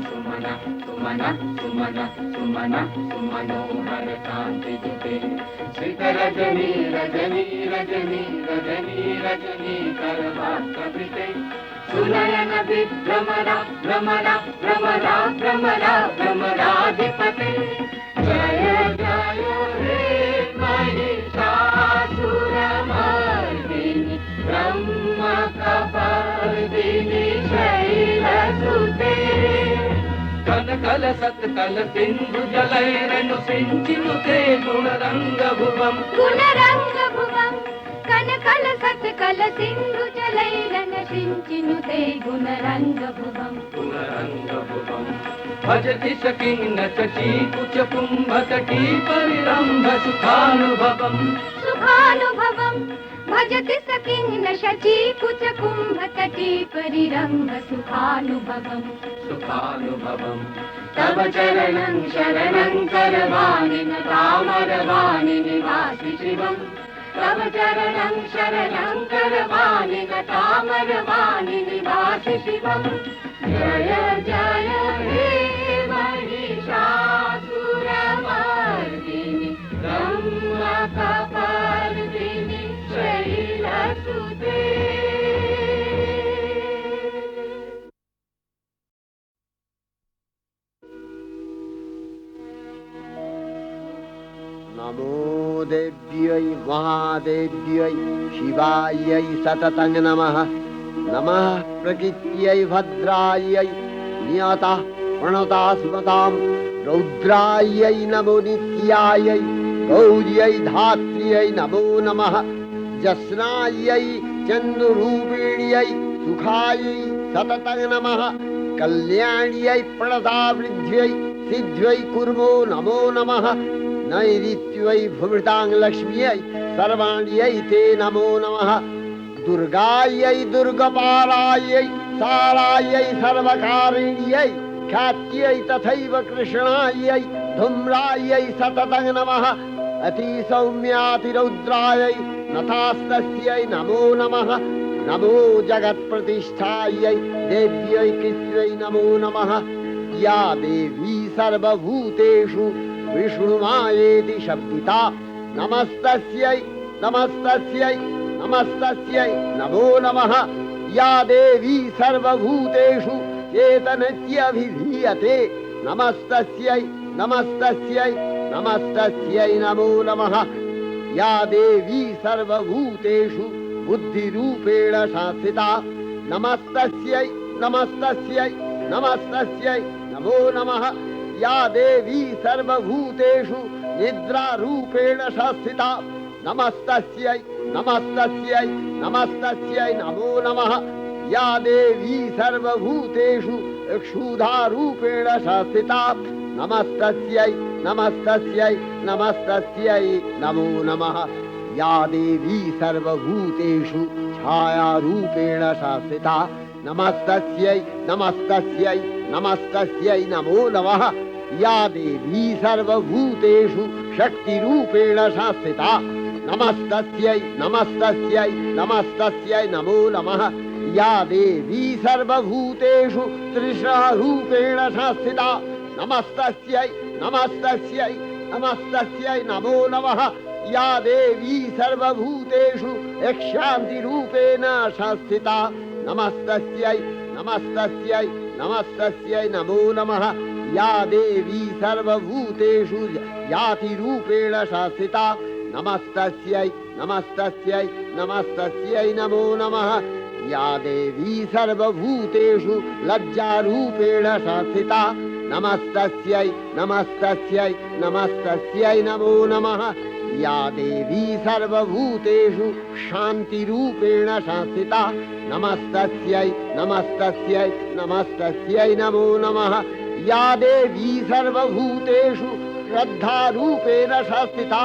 [SPEAKER 13] सुमन सुमन सुमन सुमन सुमनोहर कान्तियुते। श्रित रजनी रजनी रजनी रजनी रजनी करवाकृते। सुनयन विभ्रमरा भ्रमरा भ्रमरा भ्रमरा भ्रमराधिपते। जय जय हे महिषासुरमर्दिनि ब्रह्मकपर्दिनि शैलसुते। कल कल सत्कल सिंधु जलैरनु सिंचिनुते गुणरंग भुवम् गुणरंग भुवम्। कन कल सत्कल सिंधु जलैरन सिंचिनुते गुणरंग भुवम् गुणरंग भुवम्। भजति सकिन्न चची कुच कुंभ तटी परिरंभ सुखानुभवम् सुखानुभवम्। भजति सकिन्न शची कुच कुंभ तटी परिरंभ सुखानुभवम् सुखानुभवम्। तव चरणं शरणं करवाणि न तामरवाणि निवासि शिवम्। तव चरणं शरणं करवाणि न तामरवाणि निवासि शिवम्। जय जय हे महिषासुरमर्दिनि रम्भकपर्दिनि शैलसुते।
[SPEAKER 14] नमो देव्यै महादेव्यै शिवायै सततं नमः। नमः प्रकृत्यै भद्रायै नियतः प्रणता स्मतां। रौद्रायै नमो नित्यायै गौर्यै धात्र्यै नमो नमः। जस्नायै चन्द्ररूपिण्यै सुखायै सततं नमः। कल्याण्यै प्रणतावृद्ध्यै सिद्ध्यै कुर्मो नमो नमः। नैऋत्यै भुवृतां लक्ष्म्यै सर्वाण्यै ते नमो नमः। दुर्गायै दुर्गपालायै सारायै सर्वकारिण्यै ख्यात्यै तथैव कृष्णायै धूम्रायै सततं नमः। अतिसौम्यातिरौद्रायै नतास्तस्यै नमो नमः। नमो जगत्प्रतिष्ठायै देव्यै कृत्यै नमो नमः। या देवी सर्वभूतेषु विष्णुमायेति शब्दिता नमस्तस्यै नमस्तस्यै नमस्तस्यै नमो नमः। या देवी सर्वभूतेषु चेतनत्यभिधीयते नमस्तस्यै नमस्तस्यै नमस्तस्यै नमो नमः। या देवी सर्वभूतेषु बुद्धिरूपेण संस्थिता नमस्तस्यै नमस्तस्यै नमस्तस्यै नमो नमः। या देवी सर्वभूतेषु निद्रारूपेण संस्थिता नमस्तस्यै नमस्तस्यै नमस्तस्यै नमो नमः। या देवी सर्वभूतेषु क्षुधारूपेण संस्थिता नमस्तस्यै नमस्तस्यै नमस्तस्यै नमो नमः या देवी सर्वभूतेषु छायारूपेण संस्थिता नमस्तस्यै नमस्तस्यै नमस्तस्यै नमो नमः या देवी सर्वभूतेषु शक्तिरूपेण संस्थिता नमस्तस्यै नमस्तस्यै नमस्तस्यै नमो नमः या देवी सर्वभूतेषु तृष्णारूपेण संस्थिता नमस्तस्यै नमस्तस्यै नमस्तस्यै नमो नमः या देवी सर्वभूतेषु शान्तिरूपेण संस्थिता नमस्तस्यै नमस्तस्यै नमस्तस्यै नमो नमः या देवी सर्वभूतेषु जातिरूपेण संस्थिता नमस्तस्यै नमस्तस्यै नमस्तस्यै नमो नमः या देवी सर्वभूतेषु लज्जारूपेण संस्थिता नमस्तस्यै नमस्तस्यै नमस्तस्यै नमो नमः या देवी सर्वभूतेषु शान्तिरूपेण संस्थिता नमस्तस्यै नमस्तस्यै नमस्तस्यै नमो नमः या देवी सर्वभूतेषु श्रद्धारूपेण संस्थिता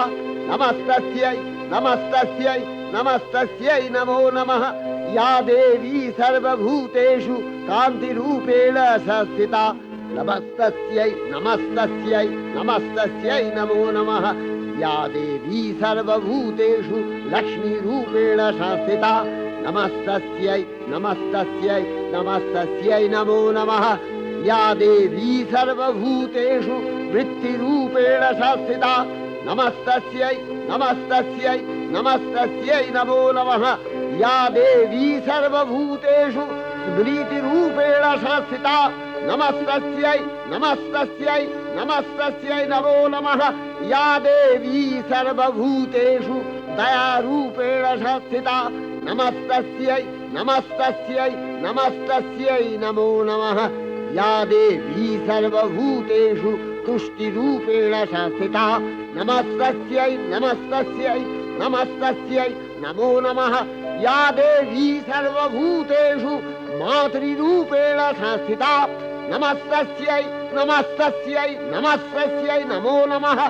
[SPEAKER 14] नमस्तस्यै नमस्तस्यै नमस्तस्यै नमो नमः या देवी सर्वभूतेषु कान्तिरूपेण संस्थिता नमस्तस्यै नमस्तस्यै नमस्तस्यै नमो नमः या देवी सर्वभूतेषु लक्ष्मीरूपेण संस्थिता नमस्तस्यै नमस्तस्यै नमस्तस्यै नमो नमः या देवी सर्वभूतेषु वृत्तिरूपेण संस्थिता नमस्तस्यै नमस्तस्यै नमस्तस्यै नमो नमः या देवी सर्वभूतेषु स्मृतिरूपेण संस्थिता नमस्तस्यै नमस्तस्यै नमस्तस्यै नमो नमः या देवी सर्वभूतेषु दयारूपेण संस्थिता नमस्तस्यै नमस्तस्यै नमस्तस्यै नमो नमः या देवी सर्वभूतेषु तुष्टिरूपेण संस्थिता नमस्तस्यै नमस्तस्यै नमस्तस्यै नमो नमः या देवी सर्वभूतेषु मातृरूपेण संस्थिता नमस्तस्यै नमस्तस्यै नमस्तस्यै नमो नमः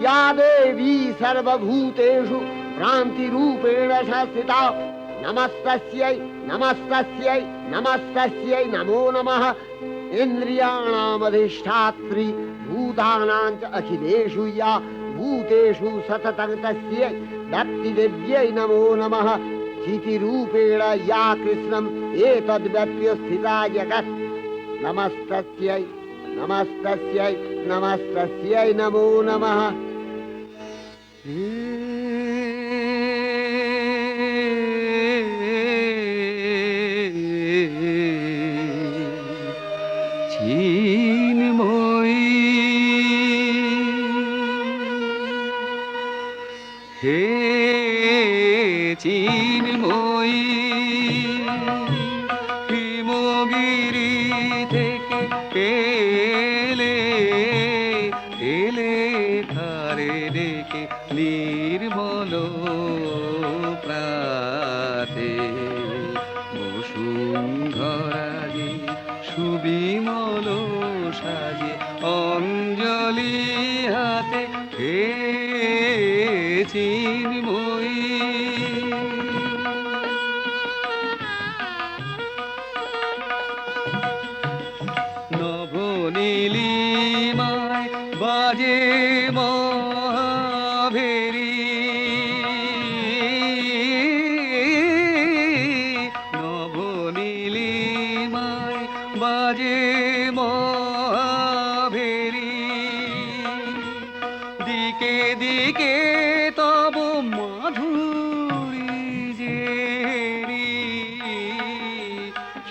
[SPEAKER 14] या देवी सर्वभूतेषु भ्रान्तिरूपेण संस्थिता नमस्तस्यै नमस्तस्यै नमस्तस्यै नमो नमः इन्द्रियाणामधिष्ठात्री भूतानां च अखिलेषु या भूतेषु सततं तस्यै भक्तिदेव्यै नमो नमः स्थितिरूपेण या कृष्णम् एतद्व्यप्य स्थिता जगत् नमस्तस्यै नमस्तस्यै नमस्तस्यै नमो नमः
[SPEAKER 15] চিন্ময়ী হে চিন্ময়ী হিমগিরি থেকে এলে এলে ধারে ডেকে নির্মল প্রাতে বসুন্ধরা যে সুবিমল সাজে অঞ্জলি হাতে হে চিন্ময়ী নবনীলিমায় বাজে মহাভেরি নবনীলিমায় বাজে মহাভেরি দিকে দিকে তব মাধুরী যে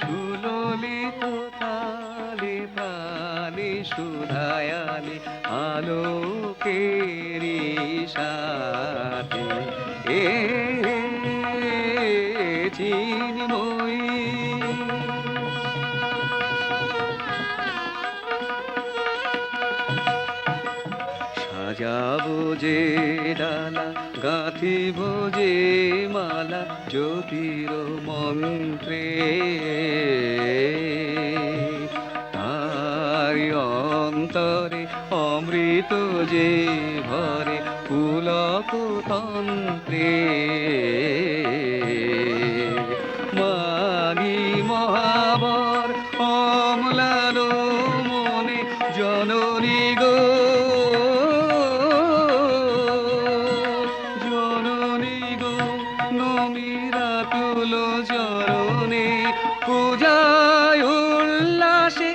[SPEAKER 15] সুললিত তালে প্রাণে সুধায়ালে আলোকেরি সাথে এ চিন্ময়ী সাজাবো যে ডালা গাঁথিব যে মালা জ্যোতির মন্ত্রে তার অন্তরে অমৃত যে ভরে পুলক তন্ত্রে মানি মহাবর অম্লান মনে জননী গো জননী গো নমিরা তুল চরণে পূজায় উল্লাসে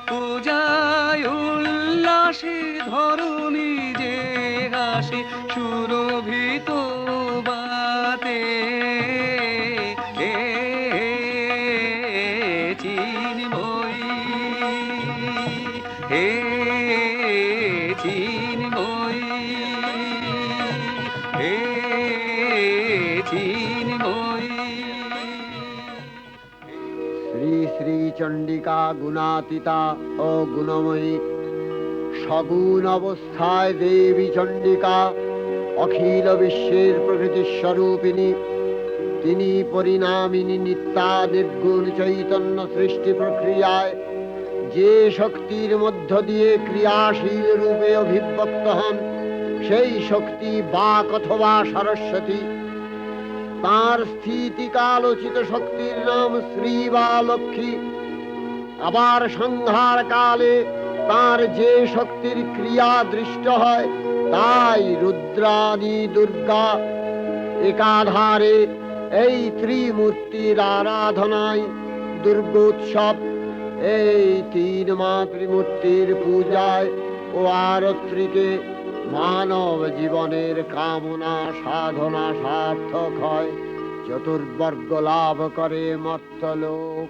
[SPEAKER 15] পূজায় উল্লাসে ধরণী যে হাসে সুরভিত বাতে চিন্ময়ী হে চিন্ময়ী হে চিন্ময়ী
[SPEAKER 14] শ্রী শ্রী চণ্ডিকা গুণাতীতা ও গুণময়ী সগুণ অবস্থায় দেবী চণ্ডিকা অখিল বিশ্বের প্রকৃতি স্বরূপিণী তিনি পরিণামিনী নিত্যা নির্গুণ চৈতন্য সৃষ্টি প্রক্রিয়ায় যে শক্তির মধ্য দিয়ে ক্রিয়াশীল রূপে অভিব্যক্ত হন সেই শক্তি বাক অথবা সরস্বতী তার স্থিতিকালোচিত শক্তির নাম শ্রী বা লক্ষ্মী আবার সংহার কালে তার যে শক্তির ক্রিয়া দৃষ্ট হয় তাই রুদ্রাদি দুর্গা একাধারে এই ত্রিমূর্তির আরাধনায় দুর্গোৎসব এই তিন মাতৃমূর্তির পূজায় ও আরত্রিকে মানব জীবনের কামনা সাধনা সার্থক হয় চতুর্বর্গ লাভ করে মর্তলোক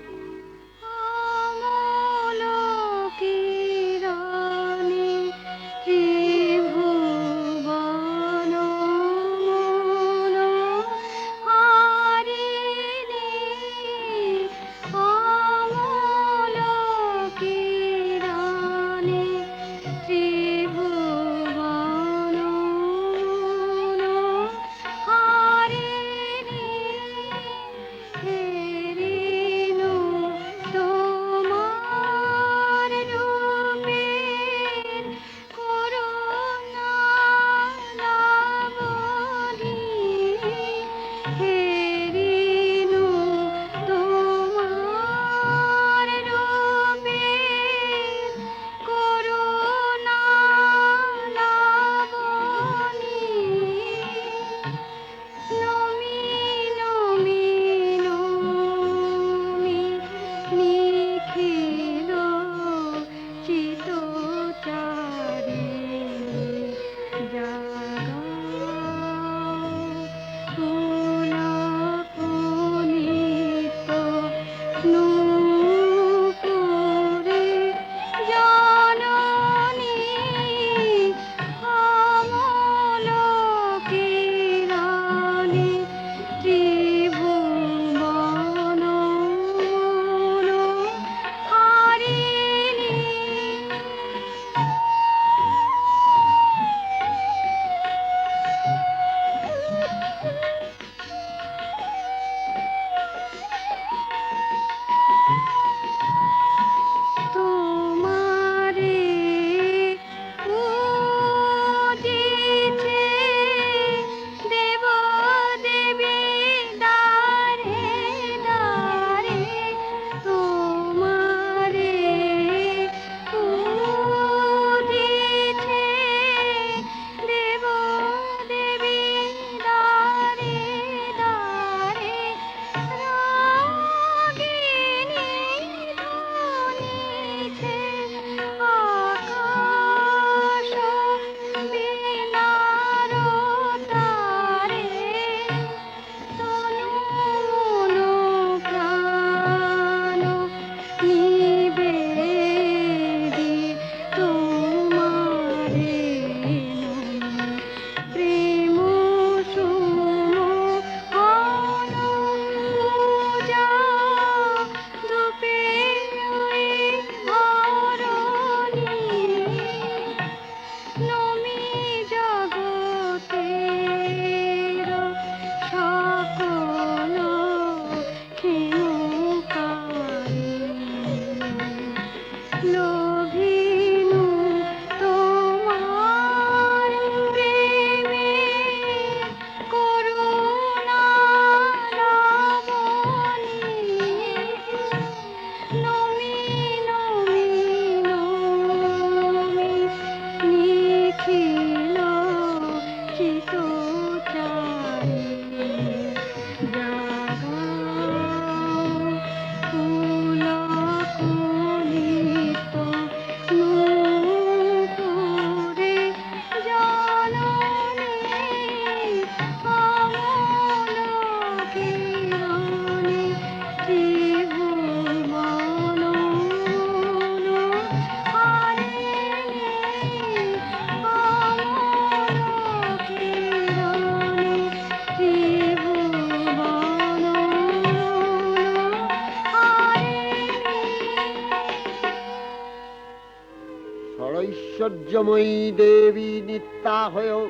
[SPEAKER 14] ঐশ্বর্যময়ী দেবী নিত্যা হয়েও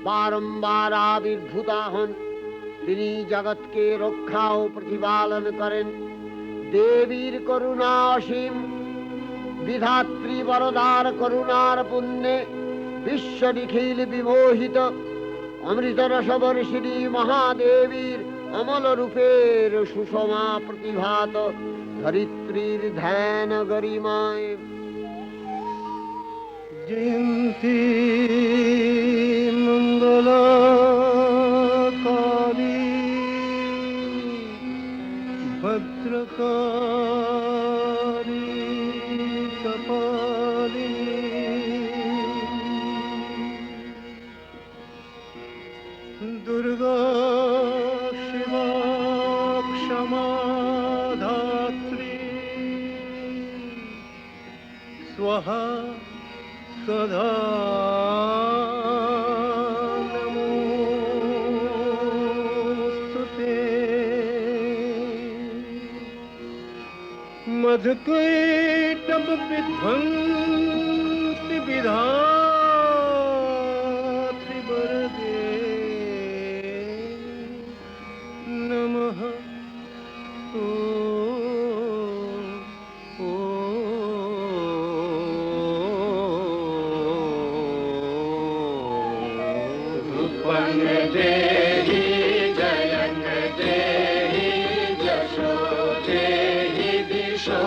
[SPEAKER 14] বারম্বার আবির্ভূতা হন। তিনি জগৎকে রক্ষা ও প্রতিপালন করেন। দেবীর করুণা অসীম, বিধাত্রী বরদার করুণার পুণ্যে বিশ্ব নিখিল বিমোহিত। অমৃত রসবর্ষিণী মহাদেবীর অমল রূপের সুষমা প্রতিভাত ধরিত্রীর ধ্যান গরিমায়।
[SPEAKER 2] জয়ন্তী মঙ্গলাকালী ভদ্রকালী কপালিনী দুর্গা শিবা ক্ষমা ধাত্রী স্বাহা সদা নমোস্তুতে। মধুকৈটভ বিধ্বংসি বিধাত্রি বরদে নমঃ।
[SPEAKER 13] देहि जयं देहि जशो देहि दिशो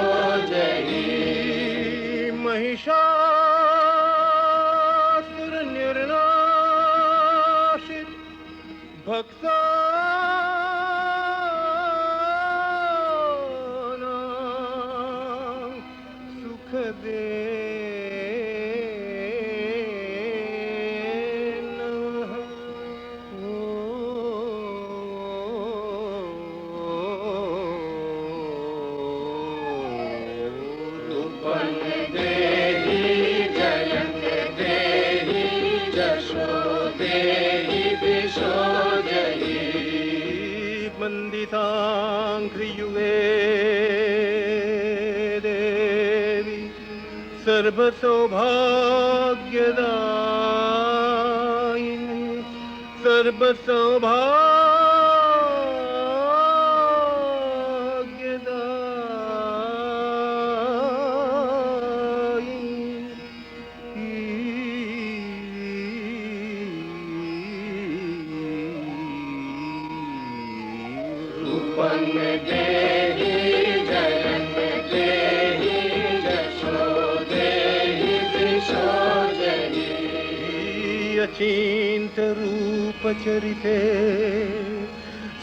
[SPEAKER 13] देहि।
[SPEAKER 2] महिषासुर निर्नाशित भक्तानां सुख दे। वन्दिताङ्घ्रियुगे देवी सर्वसौभाग्यदायिनी
[SPEAKER 13] देहि जयं देहि जशो देहि दिशो देहि।
[SPEAKER 2] अचिन्त रूप चरिते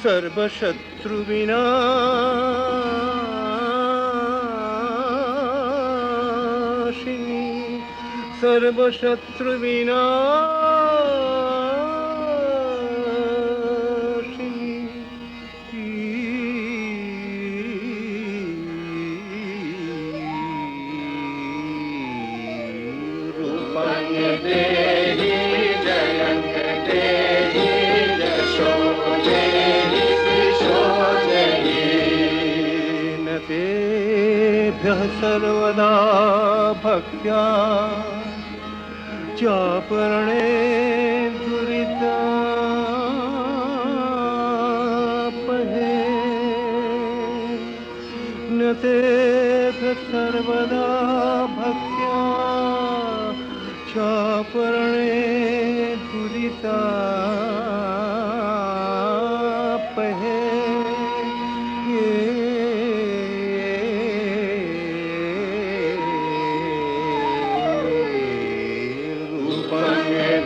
[SPEAKER 2] सर्वशत्रुविनाशिनी
[SPEAKER 13] देहि जयं देहि जशो देहि दिशो देहि।
[SPEAKER 2] न तेभ्यः सर्वदा भक्त्या चापरणे दुरितापहे। न तेभ्यः सर्वदा भक्त्या चापरणे दुरितापहे।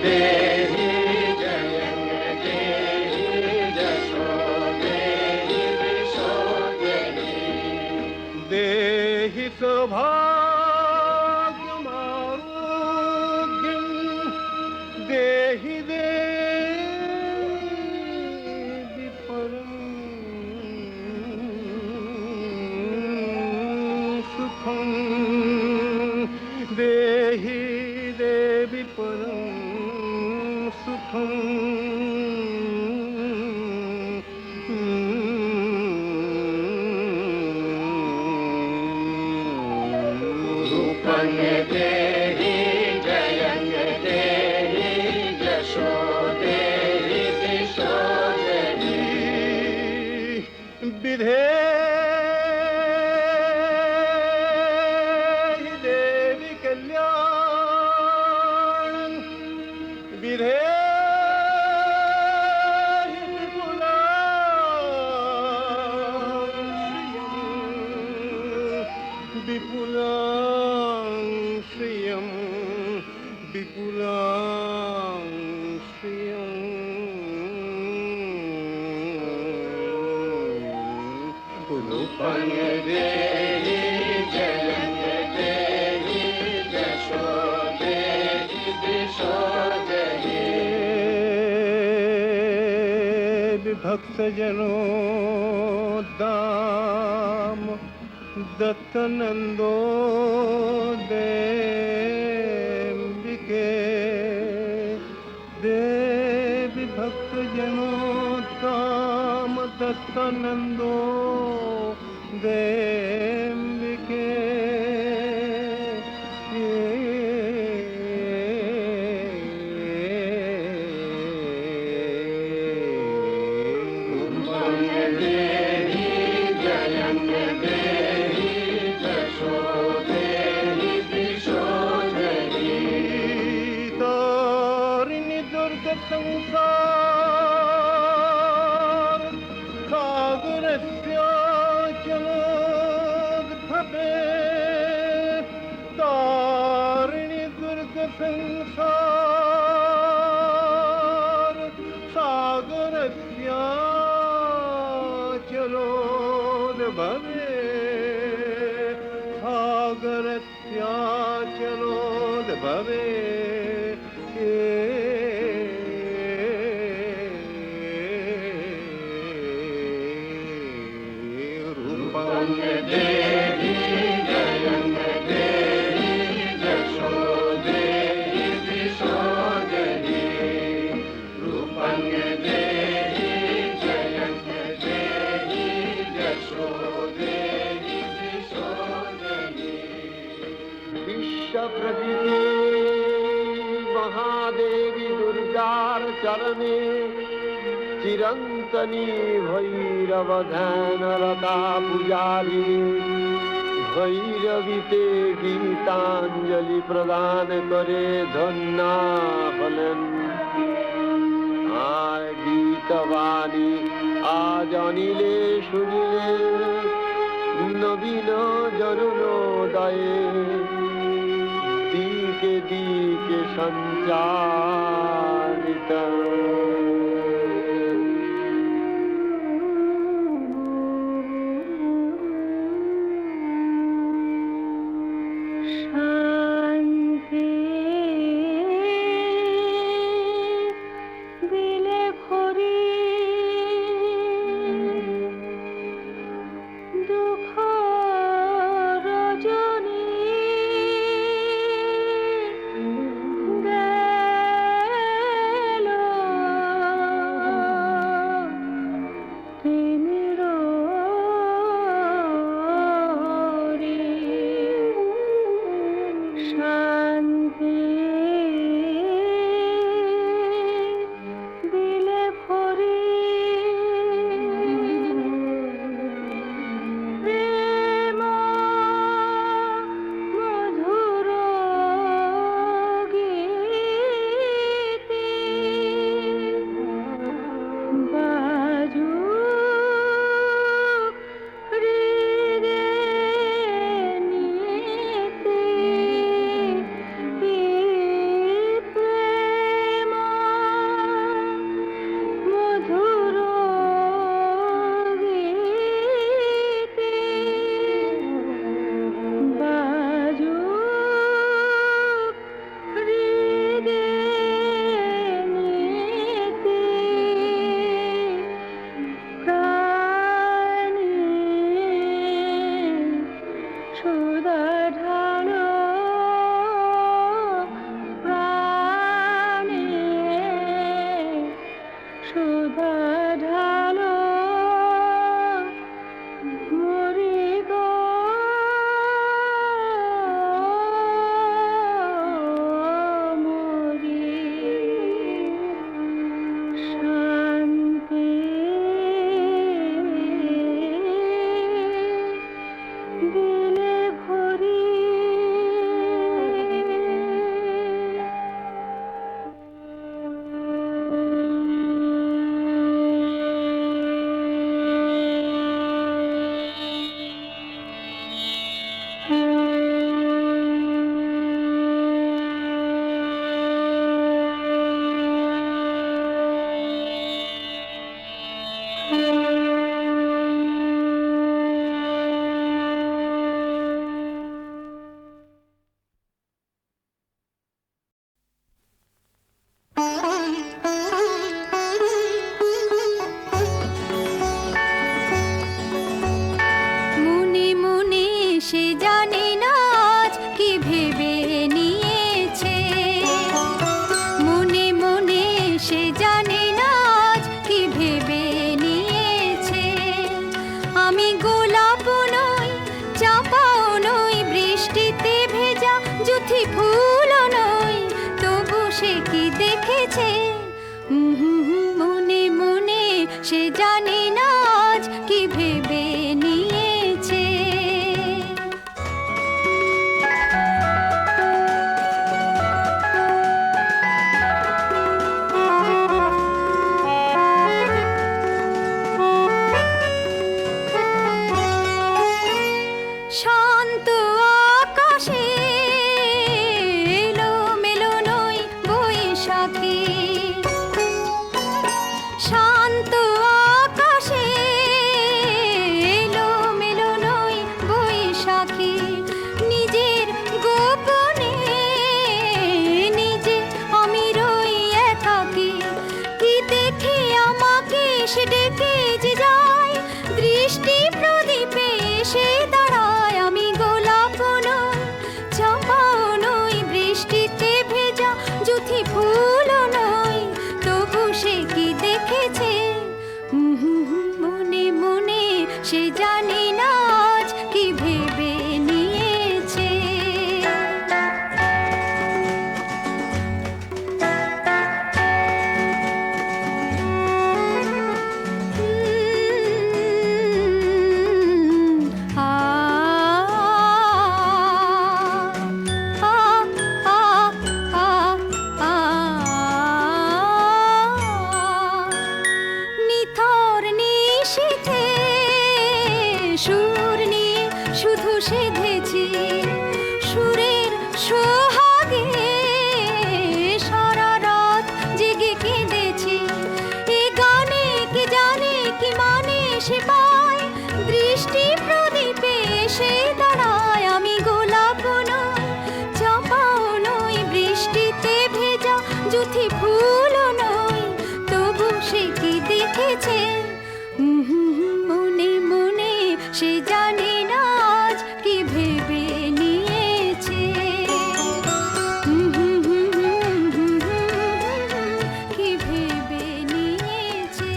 [SPEAKER 13] देहि जयं देहि जशो देहि दिशो देहि।
[SPEAKER 2] देहि सौभाग्यमारोग्यं देहि देवि परं सुखं। देहि देवि परं सुखं।
[SPEAKER 13] देहि
[SPEAKER 2] विधेहि देवी कल्याण विधेहि विपुलां श्रियं विपुलां श्रियं
[SPEAKER 13] रूपं देहि जयं देहि यशो देहि दिशो देहि
[SPEAKER 2] विभक्तजनों दाम दत्तनंदो देंबिके देवी भक्तजनों दाम दत्तनंदो देंबिके संसार सागरस्याचलोद्भवे तारिणि दुर्ग संसार सागरस्याचलोद्भवे सागरस्याचलोद्भवे
[SPEAKER 13] देहि जयं देहि यशो देहि दिशो देहि रूपं देहि जयं देहि यशो देहि दिशो देहि
[SPEAKER 14] विश्वप्रतिथे महादेवी दुर्गार चरणे चिरंतनी भैरव ध्यानरता पुजारी भैरवीते गीतांजलि प्रदान करे धन्ना हलेन আর গীতবাণী আজ অনিলে শুনিলে নবীন জরুণোদয়ে দিকে দিকে সঞ্চারিত
[SPEAKER 12] গেল
[SPEAKER 16] আমি গোলাপও নই, চাপাও নই, বৃষ্টিতে ভেজা যুথি ফুলও নই, তবু সে কি দেখেছে মনে মনে, সে জানে না আজ কি ভেবে নিয়েছে। শান্ত আকাশে এলো মেলো নই বৈশাখী, শান্ত আকাশে এলো মেলো নই বৈশাখী, নিজের গোপনে নিজে আমি রই একাকী, কি দেখে আমাকে সে ডেকে যে যায়, দৃষ্টি প্রদীপে এসে দাঁড়ায়। আমি গোলাপ নই, চাপাও নই, বৃষ্টিতে ভেজা যুথি ফুলও নই, তবু সে কি দেখেছে মনে মনে, সে জানে না আজ কি ভেবে নিয়েছে। নিথর নিশীথে সুর নিয়ে শুধু সেধেছি, সুরের সোহাগে সারা রাত জেগে কেঁদেছি, এ গানে কি জানে কি মানে সে পায়, দৃষ্টি প্রদীপে এসে দাঁড়ায়। আমি গোলাপ নই, চাপাও নই, বৃষ্টিতে ভেজা যুথি ফুলও নই, তবু সে কি দেখেছে মনে মনে, সে জানে না আজ কি ভেবে নিয়েছে। কি ভেবে নিয়েছে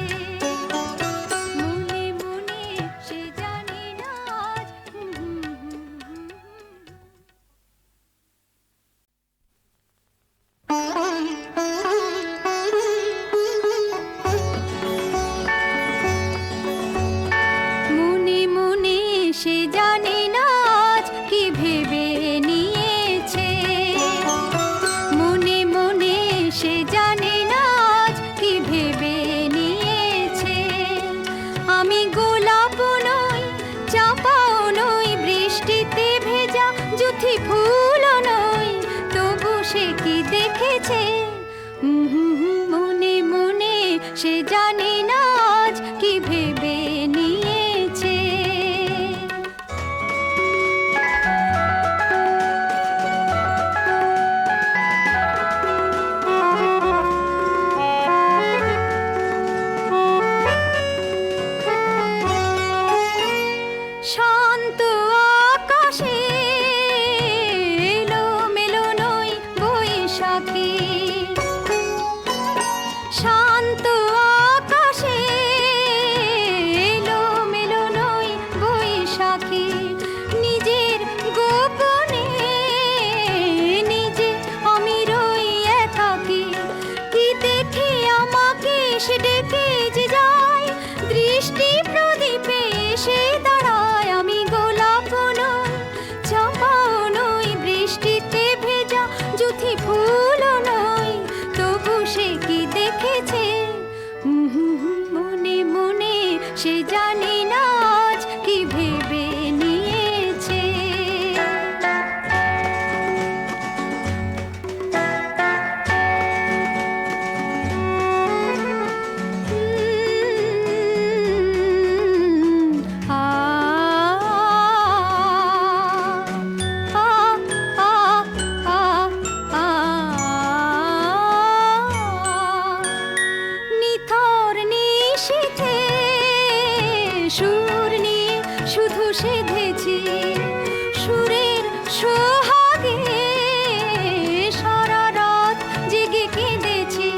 [SPEAKER 16] মনে মনে, সে জানে না আজ। মনে মনে, সে জানে না আজ কি ভেবে নিয়েছে, মনে মনে, সে জানে না আজ কি ভেবে নিয়েছে। আমি গোলাপ নই, চাপাও নই, বৃষ্টিতে ভেজা যুথি ফুলও নই, তবু সে কি দেখেছে মনে মনে, সে জানে না আজ কি ভেবে নিয়েছে। শান্ত আকাশে এলো মেলো নই বৈশাখী, শান্ত আকাশে এলো মেলো নই বৈশাখী, নিজের গোপনে নিজে আমি রই একাকী, কি দেখে আমাকে সে ডেকে যে যায়, দৃষ্টি প্রদীপে এসে দাঁড়ায়। আমি গোলাপ নই, চাপাও নই, বৃষ্টিতে ভেজা যুথি ফুলও নই, তবু সে কি দেখেছে মনে মনে, সে জানে না আজ কি ভেবে নিয়েছে। নিথর নিশীথে সুর নিয়ে শুধু সেধেছি, সুরের সোহাগে সারা রাত জেগে কেঁদেছি,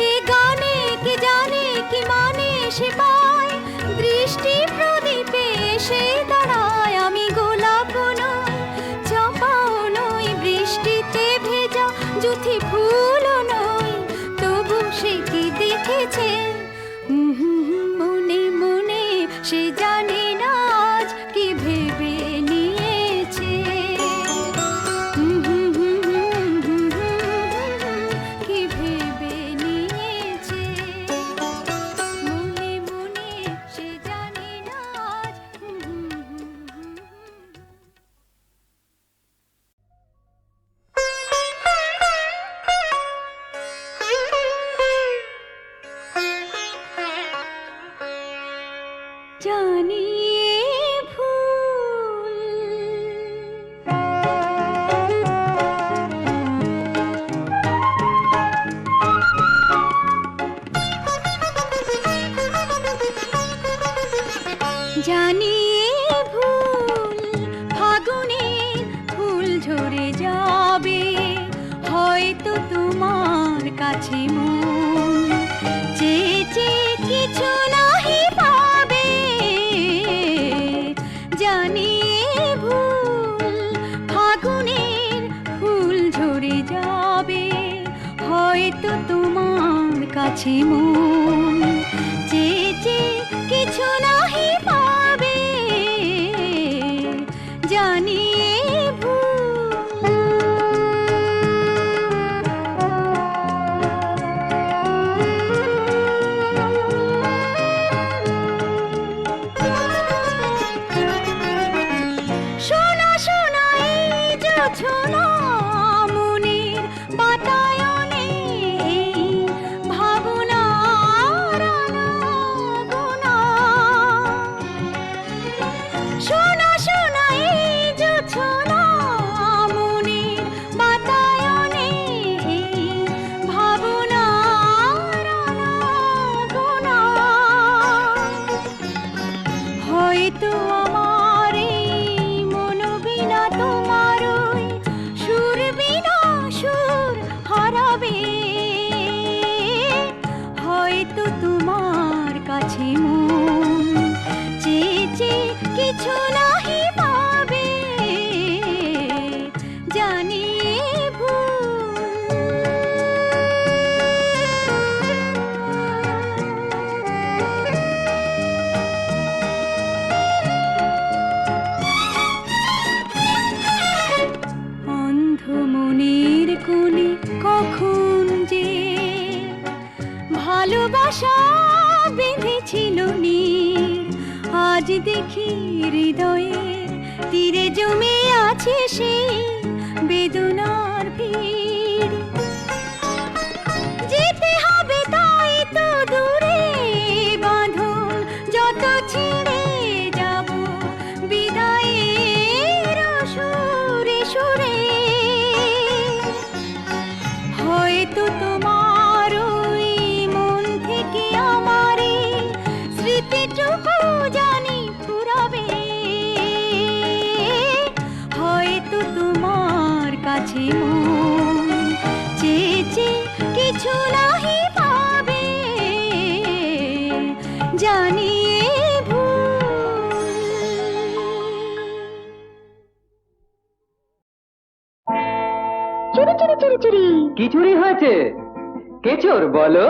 [SPEAKER 16] এ গানে কি জানে কি মানে সে পায়, দৃষ্টি প্রদীপে জানি ভুল জানি ভুল ফাগুনের ফুল ঝরে যাবে হয়তো তোমার কাছে মন চেয়ে চেয়ে কিছু নাহি পাবে জানি ভুল ফাগুনের ফুল ঝরে যাবে হয়তো তোমার কাছে মন চেয়ে চেয়ে কিছু নাহি পাবে জানি শোনা শোনা এই জোছনা মনের বাতায়নে এই ভাবনার আনাগোনা শোনা শোনা এই জোছনা মনের বাতায়নে এই ভাবনার আনাগোনা হয়তো আমার এই মন বিনা তোমার ওই সুর বিনা সুর হারাবে হয়তো তোমার কাছে মন চেয়ে চেয়ে কিছু নাহি পাবে জানি অন্ধ মনের কোণে কখন যে ভালোবাসা বেঁধেছিল নীর আজ দেখি হৃদয়ের তীরে জমে আছে সেই বেদনার ভিড় যেতে হবে তাই তো দূরে বাঁধন যত ছিঁড়ে যাব বিদায়ের সুরে সুরে হয়তো তোমার ওই মন থেকে আমার এই স্মৃতিটুকু জানি ফুরাবে হয়তো তোমার কাছে মন চেয়ে চেয়ে কিছু নাহি পাবে জানি
[SPEAKER 17] চুরি চুরি চুরি চুরি কি চুরি হয়েছে কে চোর বলো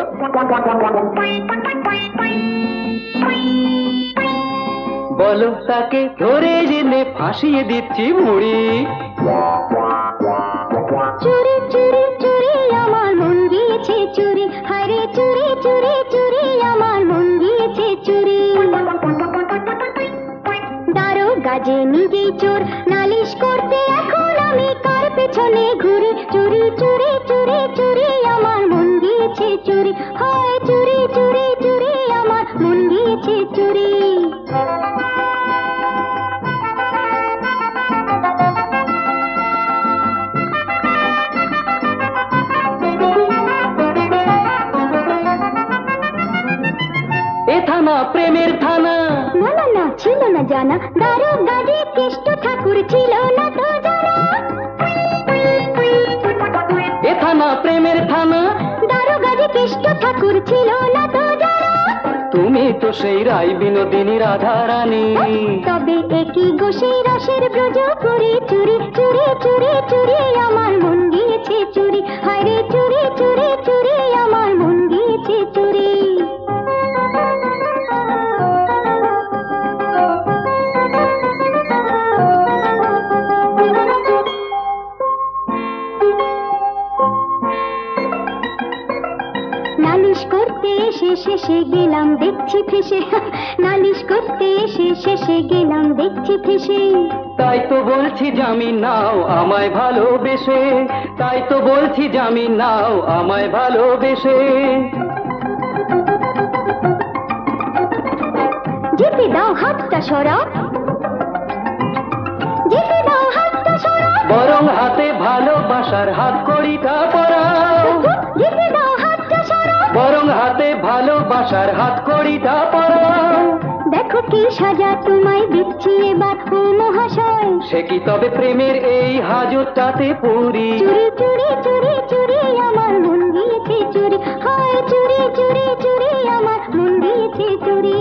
[SPEAKER 17] বলো তাকে ধরে এনে ফাঁসিয়ে দিচ্ছি মুড়ি
[SPEAKER 16] চুরি চুরি চুরি আমার মন গিয়েছে চুরি হায়রে চুরি চুরি চুরি আমার মন গিয়েছে চুরি দারোগা যে নিজেই চোর নালিশ করতে এখন আমি কার পেছনে ঘুরি চুরি চুরি চুরি চুরি আমার মন গিয়েছে চুরি হায় চুরি চুরি চুরি আমার মন গিয়েছে চুরি
[SPEAKER 17] থানা প্রেমের থানা
[SPEAKER 16] না না না ছিল না জানা দারোগা যে কেষ্ট ঠাকুর ছিল না তো জানা
[SPEAKER 17] এ থানা প্রেমের থানা
[SPEAKER 16] দারোগা যে কেষ্ট ঠাকুর ছিল না তো জানা
[SPEAKER 17] তুমি তো সেই রায় বিনোদিনী রাধারানী
[SPEAKER 16] তবে একই গোসেই রসের ব্রজ করি চুরি চুরি চুরি চুরি আমার মন গিয়েছে চুরি হায়রে চুরি চুরি চুরি আমার মন গিয়েছে চুরি নালিশ করতে এসে শেষে গেলাম দেখছি ফেসে নালিশ করতে এসে শেষে গেলাম দেখছি ফেসে
[SPEAKER 17] তাই তো বলছি জামিন নাও আমায় ভালোবেসে তাই তো বলছি জামিন নাও আমায় ভালোবেসে
[SPEAKER 16] যেতে দাও হাতটা সরাও, যেতে দাও হাতটা সরাও,
[SPEAKER 17] বরং হাতে ভালোবাসার হাত কড়িটা পরাও,
[SPEAKER 16] যেতে দাও হাতটা সরাও,
[SPEAKER 17] বরং হাতে ভালোবাসার হাত কড়িটা পরাও।
[SPEAKER 16] দেখো কি সাজা তোমায় দিচ্ছি এবার ও মহাশয়,
[SPEAKER 17] সে কি তবে প্রেমের এই হাজতটাতে পুরি?
[SPEAKER 16] চুরি চুরি চুরি চুরি আমার মন দিয়েছে চুরি, হায় চুরি চুরি চুরি আমার মন দিয়েছে চুরি।